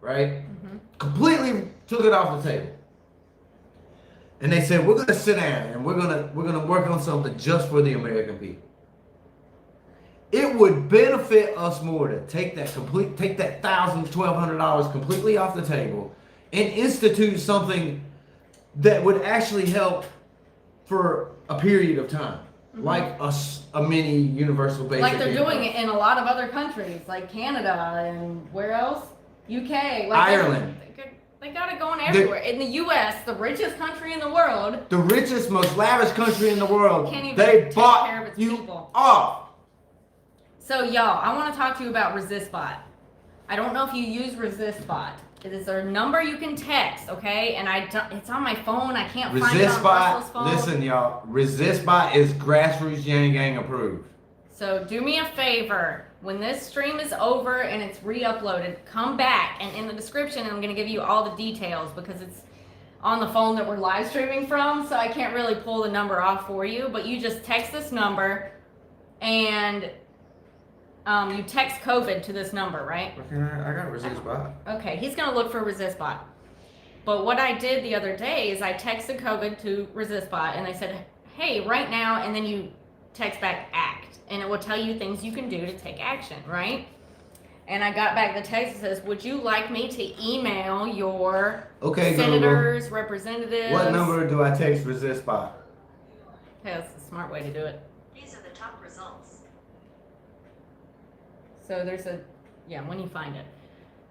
right? Mm-hmm. Completely took it off the table. And they said, we're gonna sit down and we're gonna work on something just for the American people. It would benefit us more to take that $1,000, $1,200 completely off the table and institute something that would actually help for a period of time. Mm-hmm. Like a mini universal basic like they're income. doing it in a lot of other countries, like Canada and where else? UK. Like Ireland. They got it going everywhere. In the U.S., the richest country in the world. The richest, most lavish country in the world. Can't even they take bought care of its you people. off. So, y'all, I want to talk to you about resistbot. I don't know if you use resistbot. It is a number you can text, okay? And it's on my phone. I can't find it on Russell's phone. Listen, y'all. Resistbot is grassroots Yang Gang approved. So do me a favor. When this stream is over and it's re-uploaded, come back, and in the description I'm going to give you all the details because it's on the phone that we're live streaming from, so I can't really pull the number off for you, but you just text this number and you text COVID to this number, right? Okay, I got resistbot. Okay, he's going to look for resistbot. But what I did the other day is I texted COVID to resistbot and I said, hey, right now, and then you text back act, and it will tell you things you can do to take action, right? And I got back the text that says, would you like me to email your senators, Google, representatives? what number do I text resistbot? Okay, that's the smart way to do it. These are the top results. So there's when you find it.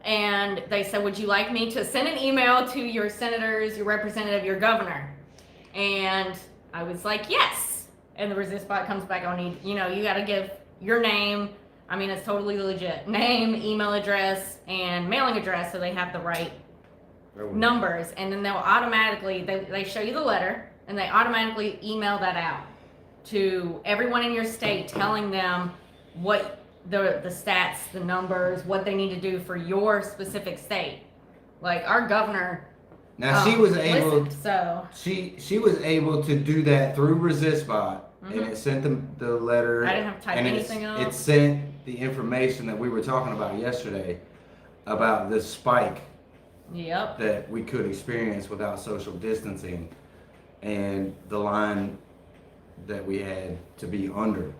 And they said, would you like me to send an email to your senators, your representative, your governor? And I was like, yes. And the resistbot comes back on, you got to give your name. I mean, it's totally legit. Name, email address, and mailing address so they have the right numbers. And then they'll automatically, they show you the letter, and they automatically email that out to everyone in your state, telling them what the stats, the numbers, what they need to do for your specific state. Like our governor. Now she was able. Listened, so she was able to do that through resistbot, and it sent them the letter. I didn't have to type anything up. It sent the information that we were talking about yesterday about the spike. Yep. That we could experience without social distancing, and the line that we had to be under.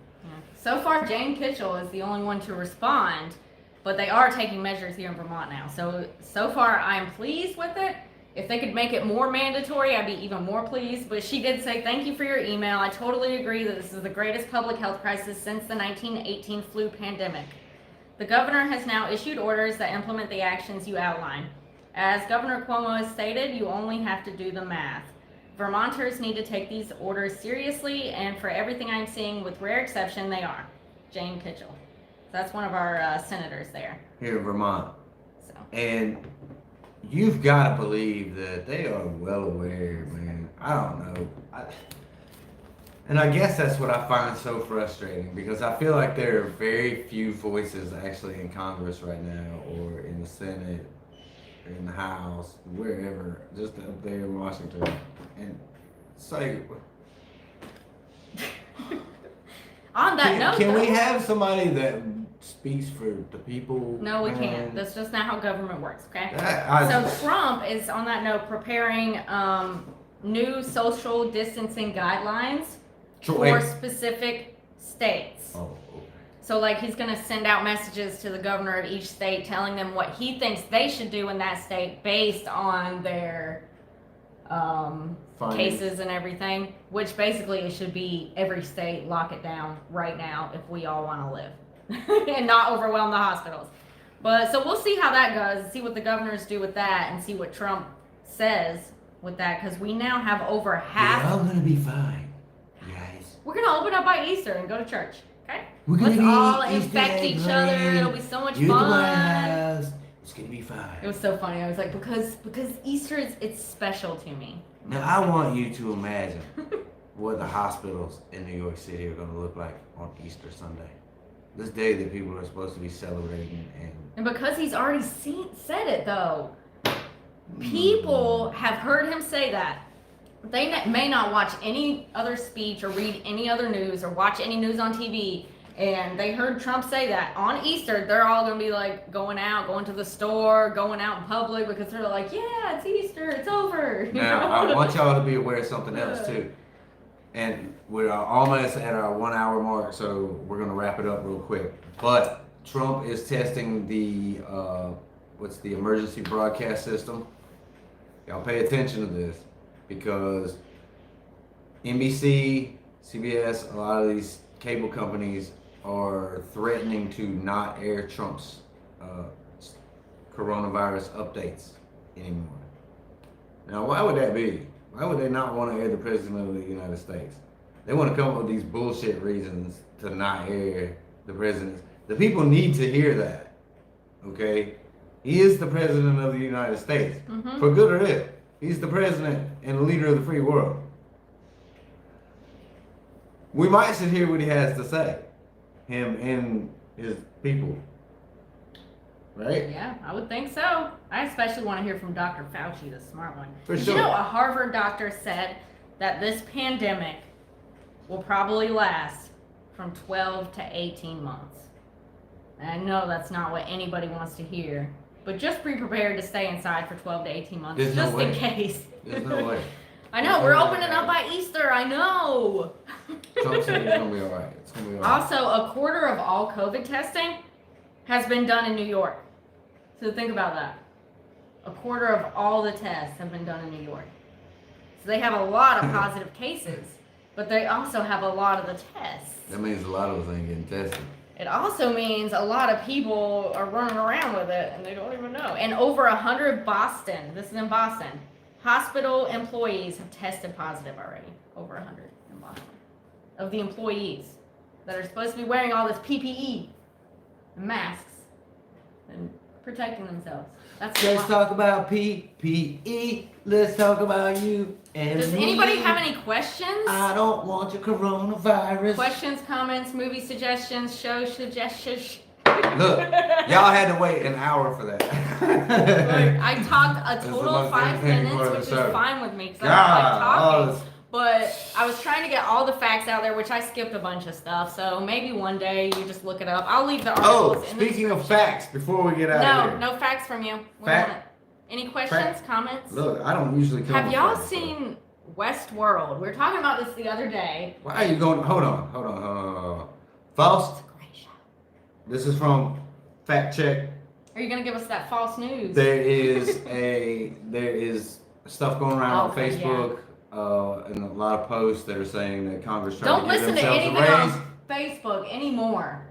So far, Jane Kitchell is the only one to respond, but they are taking measures here in Vermont now. So far, I'm pleased with it. If they could make it more mandatory, I'd be even more pleased. But she did say, thank you for your email. I totally agree that this is the greatest public health crisis since the 1918 flu pandemic. The governor has now issued orders that implement the actions you outline. As Governor Cuomo has stated, you only have to do the math. Vermonters need to take these orders seriously, and for everything I'm seeing, with rare exception, they are. Jane Kitchell. So that's one of our senators there. Here in Vermont. So. And you've got to believe that they are well aware, man. I don't know. And I guess that's what I find so frustrating, because I feel like there are very few voices actually in Congress right now, or in the Senate, or in the House, wherever, just up there in Washington. And it's like, on that note, can we have somebody that speaks for the people? No, we man? can't. That's just not how government works, okay? So Trump is, on that note, preparing new social distancing guidelines for specific states. Oh, okay. So, like, he's going to send out messages to the governor of each state telling them what he thinks they should do in that state based on their cases and everything, which basically it should be every state lock it down right now if we all want to live and not overwhelm the hospitals. But so we'll see how that goes, see what the governors do with that, and see what Trump says with that, because we now have over half. We're all going to be fine, guys. We're going to open up by Easter and go to church, okay? We're gonna Let's be all Easter infect egg each other. hunting. It'll be so much You're fun. the White House. It's gonna be fine. It was so funny. I was like, because Easter it's special to me. Now I want you to imagine what the hospitals in New York City are gonna look like on Easter Sunday. This day that people are supposed to be celebrating, And because he's already said it though, people have heard him say that. They may not watch any other speech or read any other news or watch any news on TV. And they heard Trump say that on Easter, they're all going to be like going to the store, going out in public, because they're like, yeah, it's Easter, it's over. Now, I want y'all to be aware of something else too. And we're almost at our 1 hour mark, so we're going to wrap it up real quick. But Trump is testing the, what's the emergency broadcast system? Y'all pay attention to this, because NBC, CBS, a lot of these cable companies are threatening to not air Trump's coronavirus updates anymore. Now, why would that be? Why would they not want to air the President of the United States? They want to come up with these bullshit reasons to not air the President. The people need to hear that, okay? He is the President of the United States, for good or ill. He's the President and the leader of the free world. We might should hear what he has to say, him and his people, right? Yeah, I would think so. I especially want to hear from Dr. Fauci, the smart one. For Did sure. you know a Harvard doctor said that this pandemic will probably last from 12 to 18 months? And I know that's not what anybody wants to hear, but just be prepared to stay inside for 12 to 18 months, There's no just way. in case. There's no way. I know, we're opening up by Easter, I know. Trump said it's gonna be all right. It's gonna be all right. Also, a quarter of all COVID testing has been done in New York. So think about that. A quarter of all the tests have been done in New York. So they have a lot of positive cases. but they also have a lot of the tests. That means a lot of us ain't getting tested. It also means a lot of people are running around with it and they don't even know. And over 100 Boston, this is in Boston, hospital employees have tested positive already. Over 100 in Boston. Of the employees that are supposed to be wearing all this PPE and masks and protecting themselves. That's a Let's lot. talk about PPE. Let's talk about you and Does me. anybody have any questions? I don't want your coronavirus. Questions, comments, movie suggestions, show suggestions? Look, y'all had to wait an hour for that. I talked a It's the total most of 5 entertaining minutes, part of which the show. is fine with me because I God, like talking. this- But I was trying to get all the facts out there, which I skipped a bunch of stuff. So maybe one day you just look it up. I'll leave the articles in the speaking of description. facts, before we get out of here. No facts from you. We Fact- want it. Any questions, comments? Look, I don't usually come Have with y'all facts, seen Westworld? We were talking about this the other day. so- Why are you going? Hold on. False. It's a great show. This is from Fact Check. Are you gonna give us that false news? There is stuff going around on Okay, Facebook and a lot of posts that are saying that Congress trying Don't to give listen to themselves anything a raise. on Facebook anymore.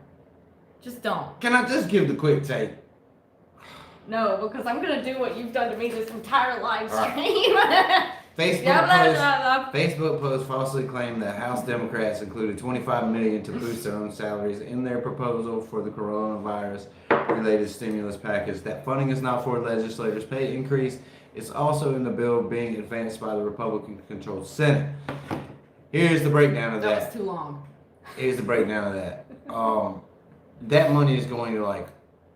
Just don't. Can I just give the quick take? No, because I'm gonna do what you've done to me this entire live All right. stream. Facebook post falsely claimed that House Democrats included $25 million to boost their own salaries in their proposal for the coronavirus-related stimulus package. That funding is not for legislators' pay increase. It's also in the bill being advanced by the Republican-controlled Senate. Here's the breakdown of That that. was too long. Here's the breakdown of that. That money is going to like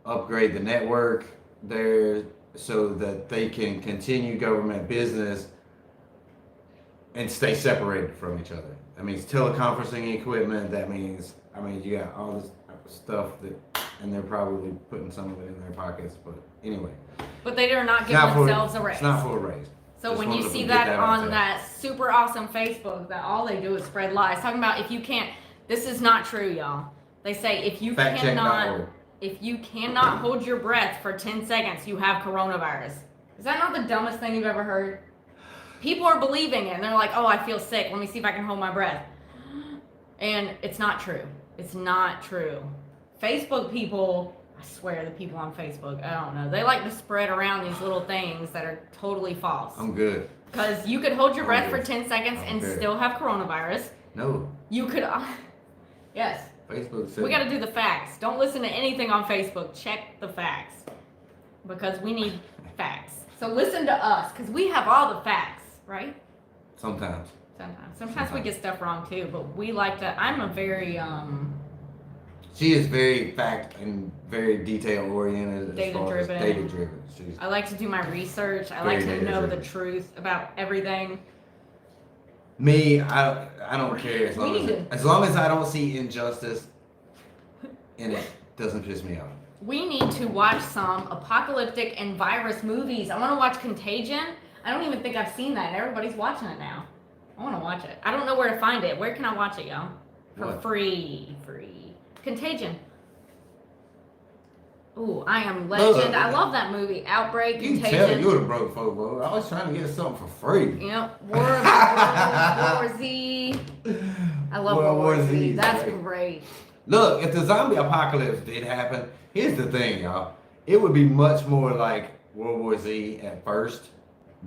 upgrade the network there so that they can continue government business and stay separated from each other. That means teleconferencing equipment. That means, you got all this stuff and they're probably putting some of it in their pockets. But anyway, But they are not it's giving not for, themselves a raise. it's not for a raise. So Just when you wanted to see get that that out on there. that super awesome Facebook, that all they do is spread lies, talking about if you can't, this is not true, y'all. They say if you Factcheck.org. cannot hold your breath for 10 seconds, you have coronavirus. Is that not the dumbest thing you've ever heard? People are believing it, and they're like, oh, I feel sick. Let me see if I can hold my breath. And it's not true. It's not true. Facebook people, I swear the people on Facebook, I don't know. They like to spread around these little things that are totally false. I'm good. Because you could hold your breath I'm for good. 10 seconds and Okay. still have coronavirus. No, You could, yes. Facebook said We got to do the facts. Don't listen to anything on Facebook. Check the facts. Because we need facts. So listen to us, because we have all the facts, right? sometimes. Sometimes we get stuff wrong too, but we like to, I'm a very, She is very fact and very detail oriented. Data-driven. Data driven. She's I like to do my research. I Very like to know the data-driven. truth about everything. me. I don't care as long We as need to- as long as I don't see injustice in it. Doesn't piss me off. We need to watch some apocalyptic and virus movies. I want to watch Contagion. I don't even think I've seen that. Everybody's watching it now. I want to watch it. I don't know where to find it. Where can I watch it, y'all? For What? free. Contagion. Ooh, I Am Legend. I love that movie. Outbreak, You can tell Contagion. you're the broke folk, bro. I was trying to get something for free. Yep. World War Z. I love World War Z. is That's great. great. Look, if the zombie apocalypse did happen, here's the thing, y'all. It would be much more like World War Z at first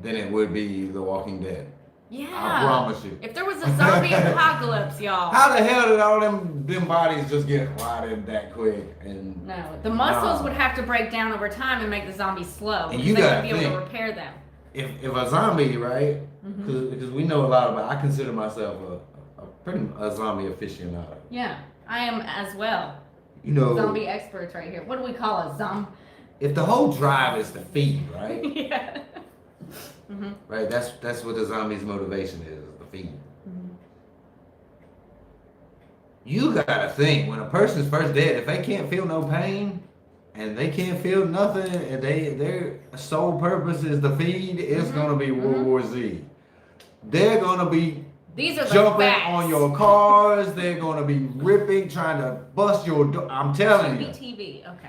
than it would be The Walking Dead. I Yeah. promise you. If there was a zombie apocalypse, y'all. How the hell did all them bodies just get rotted that quick? And No, the muscles Nah. would have to break down over time and make the zombies slow. And because you they gotta would be able think. to repair them. if a zombie, right? Mhm. Because we know a lot about. I consider myself a zombie aficionado. Yeah, I am as well. You know, Zombie experts right here. What do we call a if the whole drive is to feed, right? yeah. Mhm. Right. That's what the zombie's motivation is to feed. Mhm. You gotta think when a person's first dead, if they can't feel no pain and they can't feel nothing, and their sole purpose is to feed, it's Mhm. gonna be World Mhm. War Z. They're gonna be These are the jumping facts. on your cars. They're gonna be ripping, trying to bust your door. I'm telling you, TV. Okay.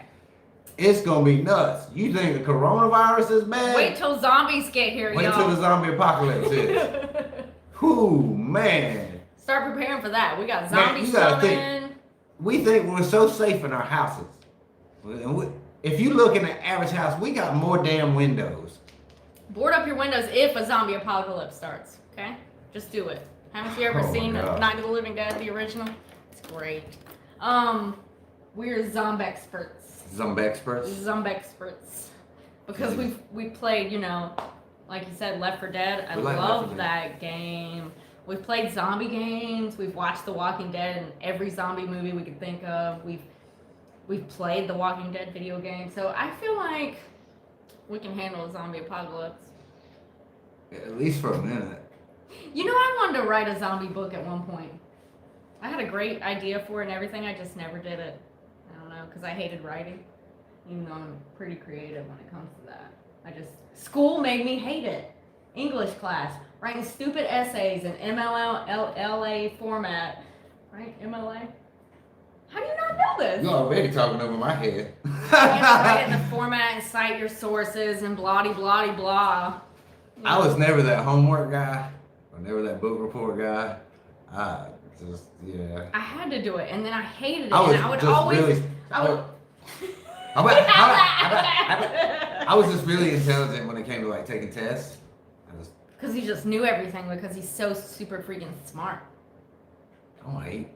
it's gonna be nuts. You think the coronavirus is bad? Wait till zombies get here, Wait y'all. till the zombie apocalypse hits. Whew, man. Start preparing for that. We got Man, zombies you gotta coming. We think we're so safe in our houses. If you look in the average house, we got more damn windows. Board up your windows if a zombie apocalypse starts. Okay, just do it. Haven't you ever Oh my seen God. Night of the Living Dead, the original? It's great. We're zombie experts. Zombie experts. Zombie experts. Because we played, you know, like you said, Left 4 Dead. I We like Left 4 love Dead. that game. We've played zombie games. We've watched The Walking Dead and every zombie movie we could think of. We've played the Walking Dead video game. So I feel like we can handle a zombie apocalypse. At least for a minute. You know, I wanted to write a zombie book at one point. I had a great idea for it and everything. I just never did it. I don't know, because I hated writing. Even though I'm pretty creative when it comes to that. School made me hate it. English class. Writing stupid essays in MLA format. Right? MLA? How do you not know this? You're already talking over my head. You have to write in the format and cite your sources and blah blah blah. I was never that homework guy, or never that book report guy. I just, yeah. I had to do it, and then I hated it, I was and I would just always. really. I was just really intelligent when it came to like taking tests. Because he just knew everything because he's so super freaking smart. I don't hate.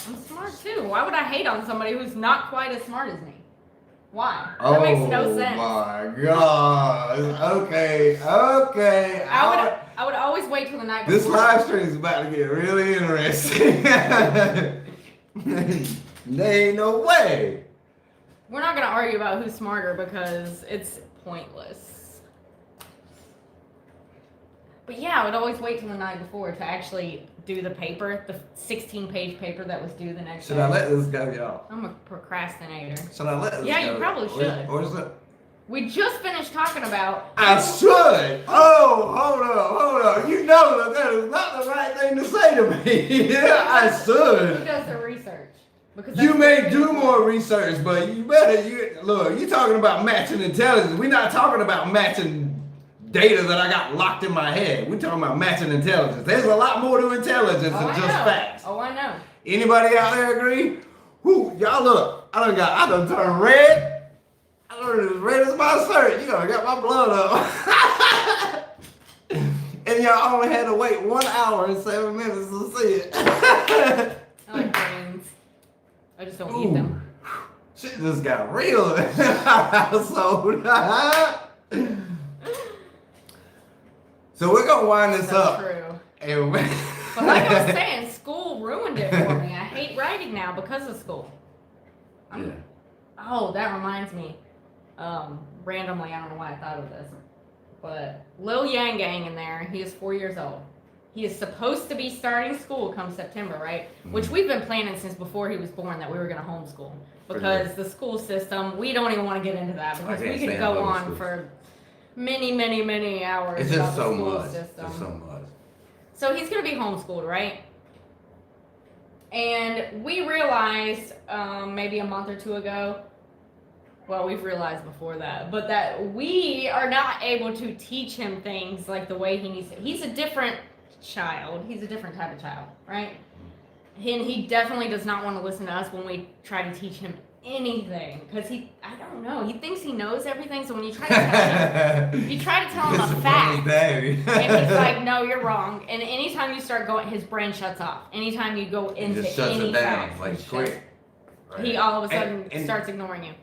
I'm smart too. Why would I hate on somebody who's not quite as smart as me? Why? That makes no sense. Oh my god. Okay. I would always wait till the night before. This live stream is about to get really interesting. There ain't no way. We're not gonna argue about who's smarter because it's pointless. But yeah, I would always wait till the night before to actually do the paper, the 16-page paper that was due the next day. Should I let this go, y'all? I'm a procrastinator. Should I let this go? Yeah, you probably should. Or is it? We just finished talking about. I should. Oh, hold on. You know that is not the right thing to say to me. Yeah, I Who should. does the research? Because You that's may what do we more research, but you better. Look, you're talking about matching intelligence. We're not talking about matching data that I got locked in my head. We're talking about matching intelligence. There's a lot more to intelligence than just facts. Oh, I know. Anybody out there agree? Whoo, y'all look. I done turned red. I done as red as my shirt. You done got my blood up. And y'all only had to wait 1 hour and 7 minutes to see it. I like brains. I just don't eat them. Shit just got real in our household. So we're gonna wind this up. True. And But like I was saying, school ruined it for me. I hate writing now because of school. Yeah. Oh, that reminds me. Randomly, I don't know why I thought of this. But Lil Yang Gang in there, he is 4 years old. He is supposed to be starting school come September, right? Which we've been planning since before he was born that we were going to homeschool. Because the school system, we don't even want to get into that because we could go on for many hours. It's about just the so school much. system. It's so much. So he's going to be homeschooled, right? And we realized maybe a month or two ago, well, we've realized before that, but that we are not able to teach him things like the way he needs to. He's a different child. He's a different type of child, right? And he definitely does not want to listen to us when we try to teach him anything because I don't know, he thinks he knows everything. So when you try to tell him, you try to tell him a fact, and he's like, "No, you're wrong." And anytime you start going, his brain shuts off. Anytime you go into just shuts any it down, facts, like he quick. shuts- he all of a sudden And- starts ignoring you.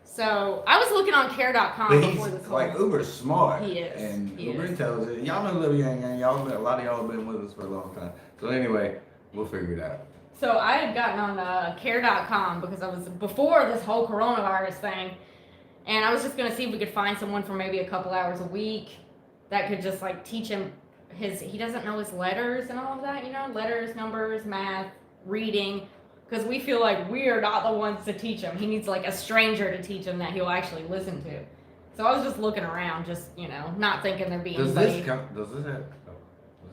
So I was looking on care.com But before this he's whole. like uber smart. He is. And He uber is. intelligent. Y'all know Lil Yang Gang. A lot of y'all have been with us for a long time. So anyway, we'll figure it out. So I had gotten on care.com because I was before this whole coronavirus thing, and I was just gonna see if we could find someone for maybe a couple hours a week that could just like teach him he doesn't know his letters and all of that, you know, letters, numbers, math, reading, because we feel like we are not the ones to teach him. He needs like a stranger to teach him that he'll actually listen to. So I was just looking around, just, you know, not thinking there'd be Does anybody. this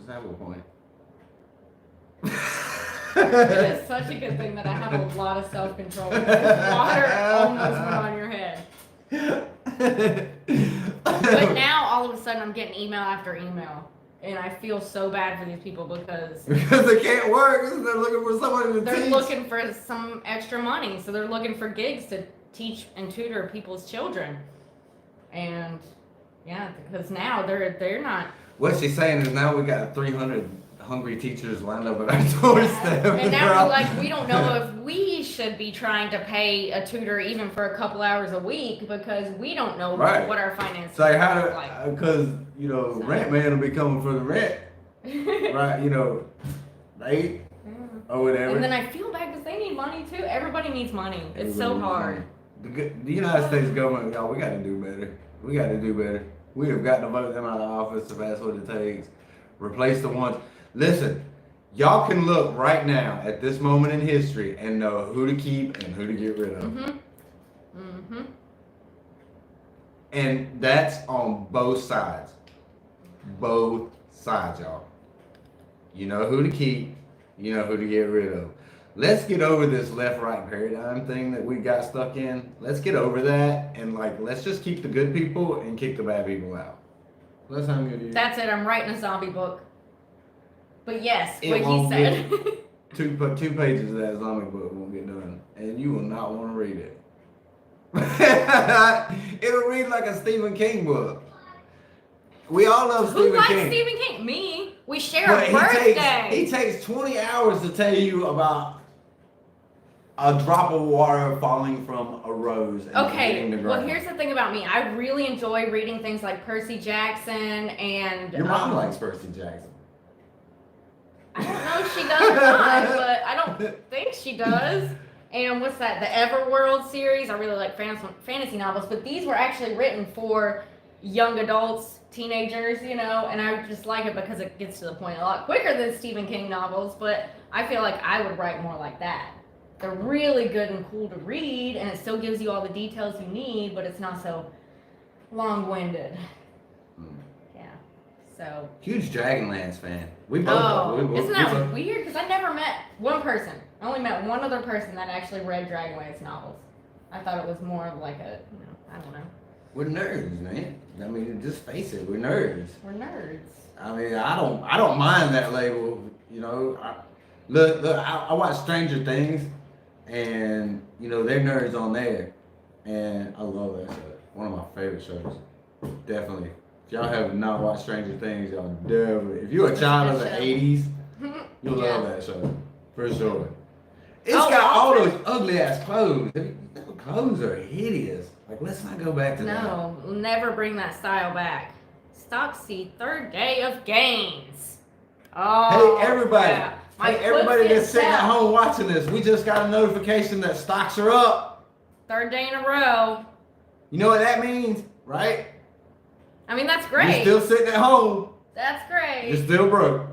have a point? It is such a good thing that I have a lot of self-control. Water almost went on your head. But now, all of a sudden, I'm getting email after email. And I feel so bad for these people because Because they can't work. They're looking for somebody to they're teach. looking for some extra money. So they're looking for gigs to teach and tutor people's children. And yeah, because now they're not. What she's saying is now we got 300 hungry teachers lined up at our doorstep. And now we're like, we don't know if we should be trying to pay a tutor even for a couple hours a week because we don't know Right. what our finances It's like how look like. to, because you know, So. rent man will be coming for the rent, right? You know, they Yeah. or whatever. And then I feel bad because they need money too. Everybody needs money. It's so hard. The United States government, y'all, we got to do better. We got to do better. We have got to vote them out of office if that's what it takes. Replace the ones. Listen, y'all can look right now at this moment in history and know who to keep and who to get rid of. And that's on both sides. Both sides, y'all. You know who to keep, you know who to get rid of. Let's get over this left-right paradigm thing that we got stuck in. Let's get over that and let's just keep the good people and kick the bad people out. That sound good to you? That's it. I'm writing a zombie book. But yes, It what he won't said. Two pages of that zombie book won't get done, and you will not want to read it. It'll read like a Stephen King book. We all love Who Stephen likes King. Stephen King? Me. We share But a birthday. he takes 20 hours to tell you about a drop of water falling from a rose and hitting the Okay, ground. well, here's the thing about me. I really enjoy reading things like Percy Jackson and. Your mom likes Percy Jackson. I don't know if she does or not, but I don't think she does. And what's that? The Everworld series. I really like fantasy novels, but these were actually written for young adults, teenagers, you know, and I just like it because it gets to the point a lot quicker than Stephen King novels, but I feel like I would write more like that. They're really good and cool to read, and it still gives you all the details you need, but it's not so long-winded. Yeah, so. Huge Dragonlance fan. We both are. Oh, isn't that both- weird? Because I never met one person. I only met one other person that actually read Dragonlance novels. I thought it was more of like a, you know, I don't know. We're nerds, man. I mean, just face it, we're nerds. We're nerds. I mean, I don't mind that label. You know, I watch Stranger Things, and you know they're nerds on there, and I love that show. One of my favorite shows, definitely. If y'all have not watched Stranger Things, y'all definitely. If you're a child of the '80s, you'll Yeah. love that show for sure. It's Oh, got all Walter. those ugly ass clothes. Those clothes are hideous. Like, let's not go back to that. No, we'll never bring that style back. Stocksy, third day of gains. Oh, Hey everybody! yeah. My Hey everybody foot's that's sitting at getting home watching this, we just got a notification that stocks are up. Third day in a row. You know what that means, right? I mean, that's You're great. still sitting at home. That's great. You're still broke.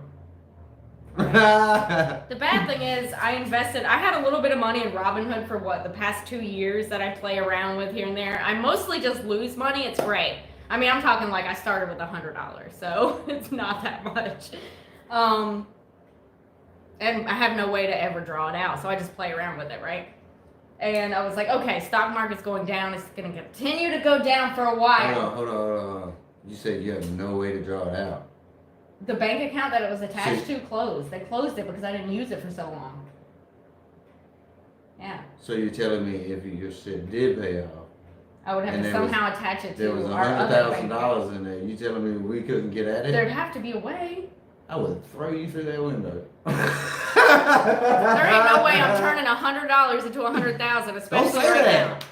The bad thing is I had a little bit of money in Robinhood for the past 2 years that I play around with here and there. I mostly just lose money. It's great. I mean, I'm talking like I started with $100, so it's not that much. And I have no way to ever draw it out, so I just play around with it, right? And I was like, okay, stock market's going down. It's going to continue to go down for a while. Hold on. You said you have no way to draw it out. The bank account that it was attached to closed. They closed it because I didn't use it for so long. Yeah. So you're telling me if your shit did pay off, I would have And to there was- somehow attach it there was to our other bank account. $100,000 in there. You telling me we couldn't get at it? There'd have to be a way. I would throw you through that window. There ain't no way I'm turning $100 into 100,000, especially say right that.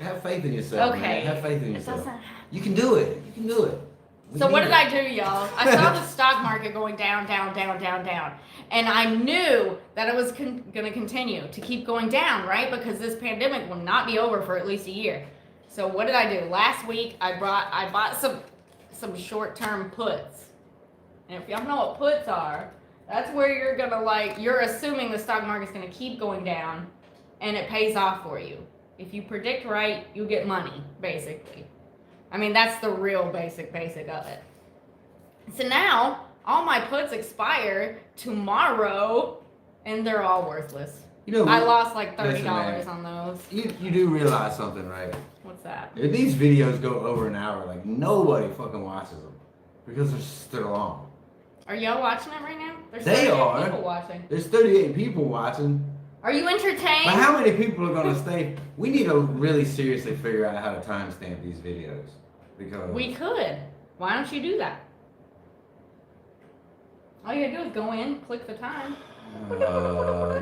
now. Have faith in yourself. Okay. Man. Have faith in It yourself. doesn't happen. You can do it. You can do it. We So what need did I do, y'all? I saw the stock market going down, down, down, down, down. And I knew that it was going to continue to keep going down, right? Because this pandemic will not be over for at least a year. So what did I do? Last week, I bought some short-term puts. And if y'all know what puts are, that's where you're going to you're assuming the stock market's going to keep going down and it pays off for you. If you predict right, you get money, basically. I mean, that's the real basic of it. So now, all my puts expire tomorrow, and they're all worthless. You know, I lost like $30 Listen, man. on those. you do realize something, right? What's that? If these videos go over an hour, like nobody fucking watches them because they're long. Are y'all watching it right now? There's They 38 are. people watching. There's 38 people watching. Are you entertained? But how many people are gonna stay? We need to really seriously figure out how to timestamp these videos because We could. Why don't you do that? All you gotta do is go in, click the time.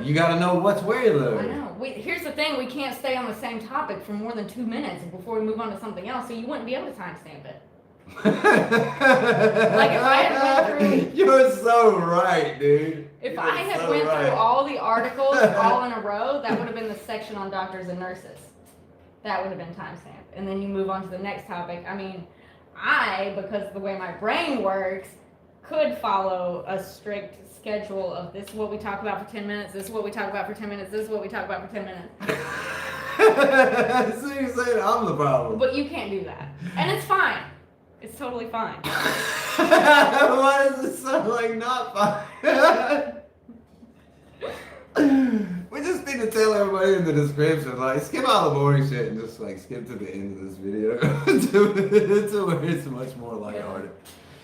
you gotta know what's where though. I know. Here's the thing: we can't stay on the same topic for more than 2 minutes before we move on to something else. So you wouldn't be able to timestamp it. Like if I had went through- You're so right, dude. If You're I had so went right. through all the articles all in a row, that would have been the section on doctors and nurses. That would have been timestamped, and then you move on to the next topic. I mean, because of the way my brain works, could follow a strict schedule of this is what we talk about for 10 minutes, this is what we talk about for 10 minutes, this is what we talk about for 10 minutes. So you're saying I'm the problem. But you can't do that. And it's fine. It's totally fine. Why does it sound like not fine? We just need to tell everybody in the description, like, skip all the boring shit and just, like, skip to the end of this video to where it's much more lighthearted.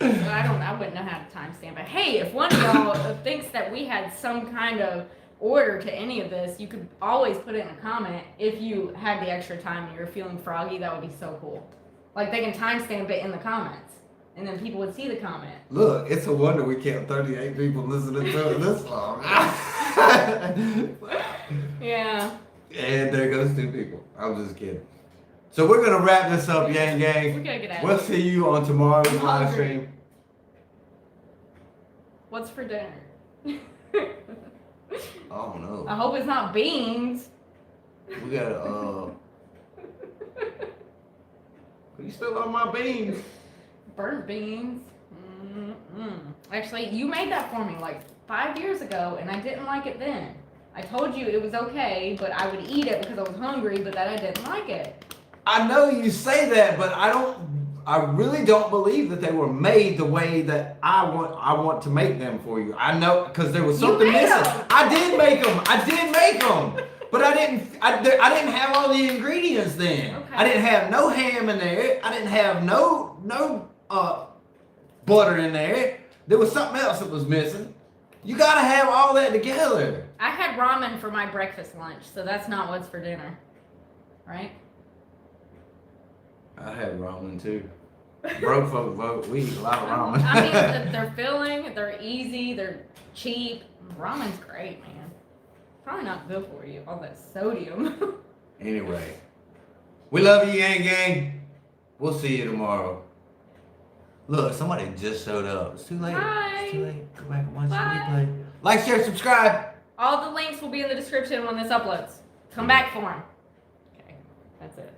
So I wouldn't know how to timestamp it. Hey, if one of y'all thinks that we had some kind of order to any of this, you could always put it in a comment if you had the extra time and you're feeling froggy. That would be so cool. Like, they can timestamp it in the comments, and then people would see the comment. Look, it's a wonder we kept 38 people listening to it this long. Yeah. And there goes 2 people. I'm just kidding. So we're going to wrap this up, Yang We Gang. gotta get out We'll of here. see you on tomorrow's I'm live hungry. stream. What's for dinner? Oh, no. I hope it's not beans. We got you still on my beans? Burnt beans. Mm-mm. Actually, you made that for me like 5 years ago, and I didn't like it then. I told you it was okay, but I would eat it because I was hungry, but that I didn't like it. I know you say that, but I really don't believe that they were made the way that I want to make them for you. I know, because there was You something made missing. them. I did make them. But I didn't have all the ingredients then. Okay. I didn't have no ham in there. I didn't have no butter in there. There was something else that was missing. You gotta have all that together. I had ramen for my breakfast lunch, so that's not what's for dinner. Right? I had ramen too. Broke folk vote. We eat a lot of ramen. I mean, they're filling, they're easy, they're cheap. Ramen's great, man. Probably not good for you, all that sodium. Anyway, we love you, Yang Gang. We'll see you tomorrow. Look, somebody just showed up. It's too late. Bye. It's too late. Go back and watch the Bye. replay. Like, share, subscribe. All the links will be in the description when this uploads. Come back for them. Okay, that's it.